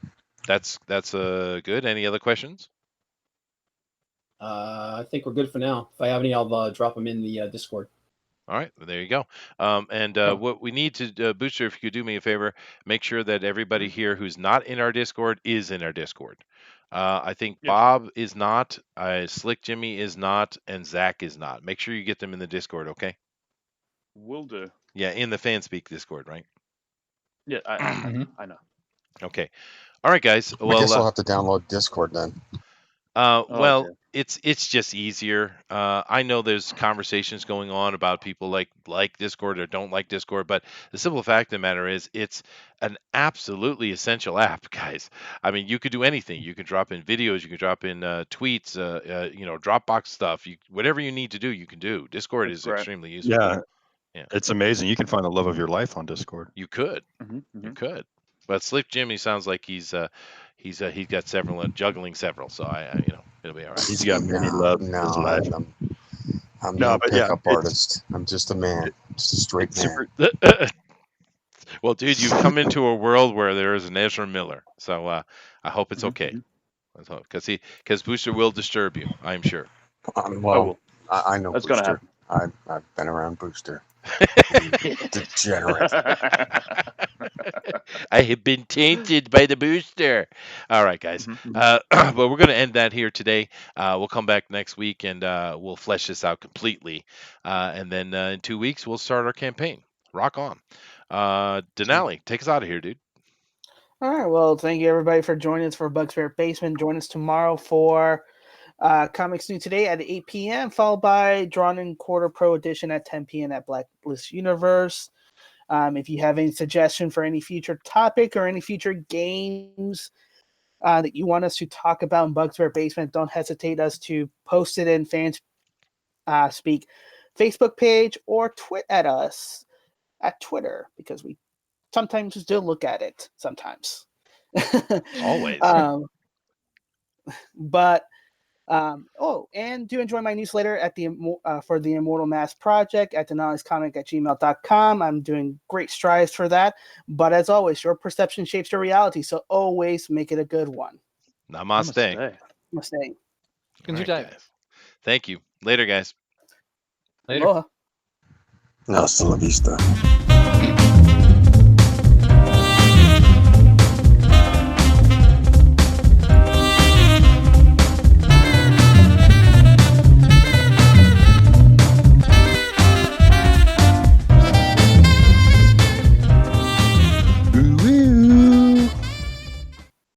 that's good. Any other questions? I think we're good for now. If I have any, I'll drop them in the Discord. All right, well, there you go. And what we need to, Booster, if you could do me a favor, make sure that everybody here who's not in our Discord is in our Discord. I think Yes. Bob is not, Slick Jimmy is not, and Zach is not. Make sure you get them in the Discord, okay? Will do. Yeah, in the FanSpeak Discord, right? Yeah, I know. Okay. All right, guys. I guess I'll Well, have to download Discord then. well, dear. it's just easier. I know there's conversations going on about people like Discord or don't like Discord, but the simple fact of the matter is it's an absolutely essential app, guys. I mean, you could do anything. You can drop in videos, you can drop in tweets, Dropbox stuff. Whatever you need to do, you can do. Discord That's is great. extremely useful. Yeah, Yeah. it's amazing. You can find the love of your life on Discord. You could. You could. But Slick Jimmy sounds like he's got several juggling several, so it'll be all right. He's got many love in his life. I'm No, no but yeah, pickup artist. I'm just a man, just a straight it's man. super. Well, dude, you've come into a world where there is an Ezra Miller, so I hope it's okay. Because Booster will disturb you, I'm sure. Well, I know That's Booster. gonna happen. I've been around Booster. Degenerate. I have been tainted by the Booster. All right, guys. But we're going to end that here today. We'll come back next week and we'll flesh this out completely. And then in 2 weeks, we'll start our campaign. Rock on. Dinale, take us out of here, dude. All right. Well, thank you everybody for joining us for Bugbear Basement. Join us tomorrow for Comics New Today at 8 p.m., followed by Drawn in Quarter Pro Edition at 10 p.m. at Blacklist Universe. If you have any suggestion for any future topic or any future games that you want us to talk about in Bugbear Basement, don't hesitate us to post it in Fans Speak Facebook page or tweet at us at Twitter, because we sometimes still look at it sometimes. Always. And do enjoy my newsletter at for the Immortal Mass Project at dinalescomics@gmail.com. I'm doing great strides for that. But as always, your perception shapes your reality, so always make it a good one. Namaste. Namaste. Right, guys. Thank you. Later, guys. Later. Aloha. Hasta la vista.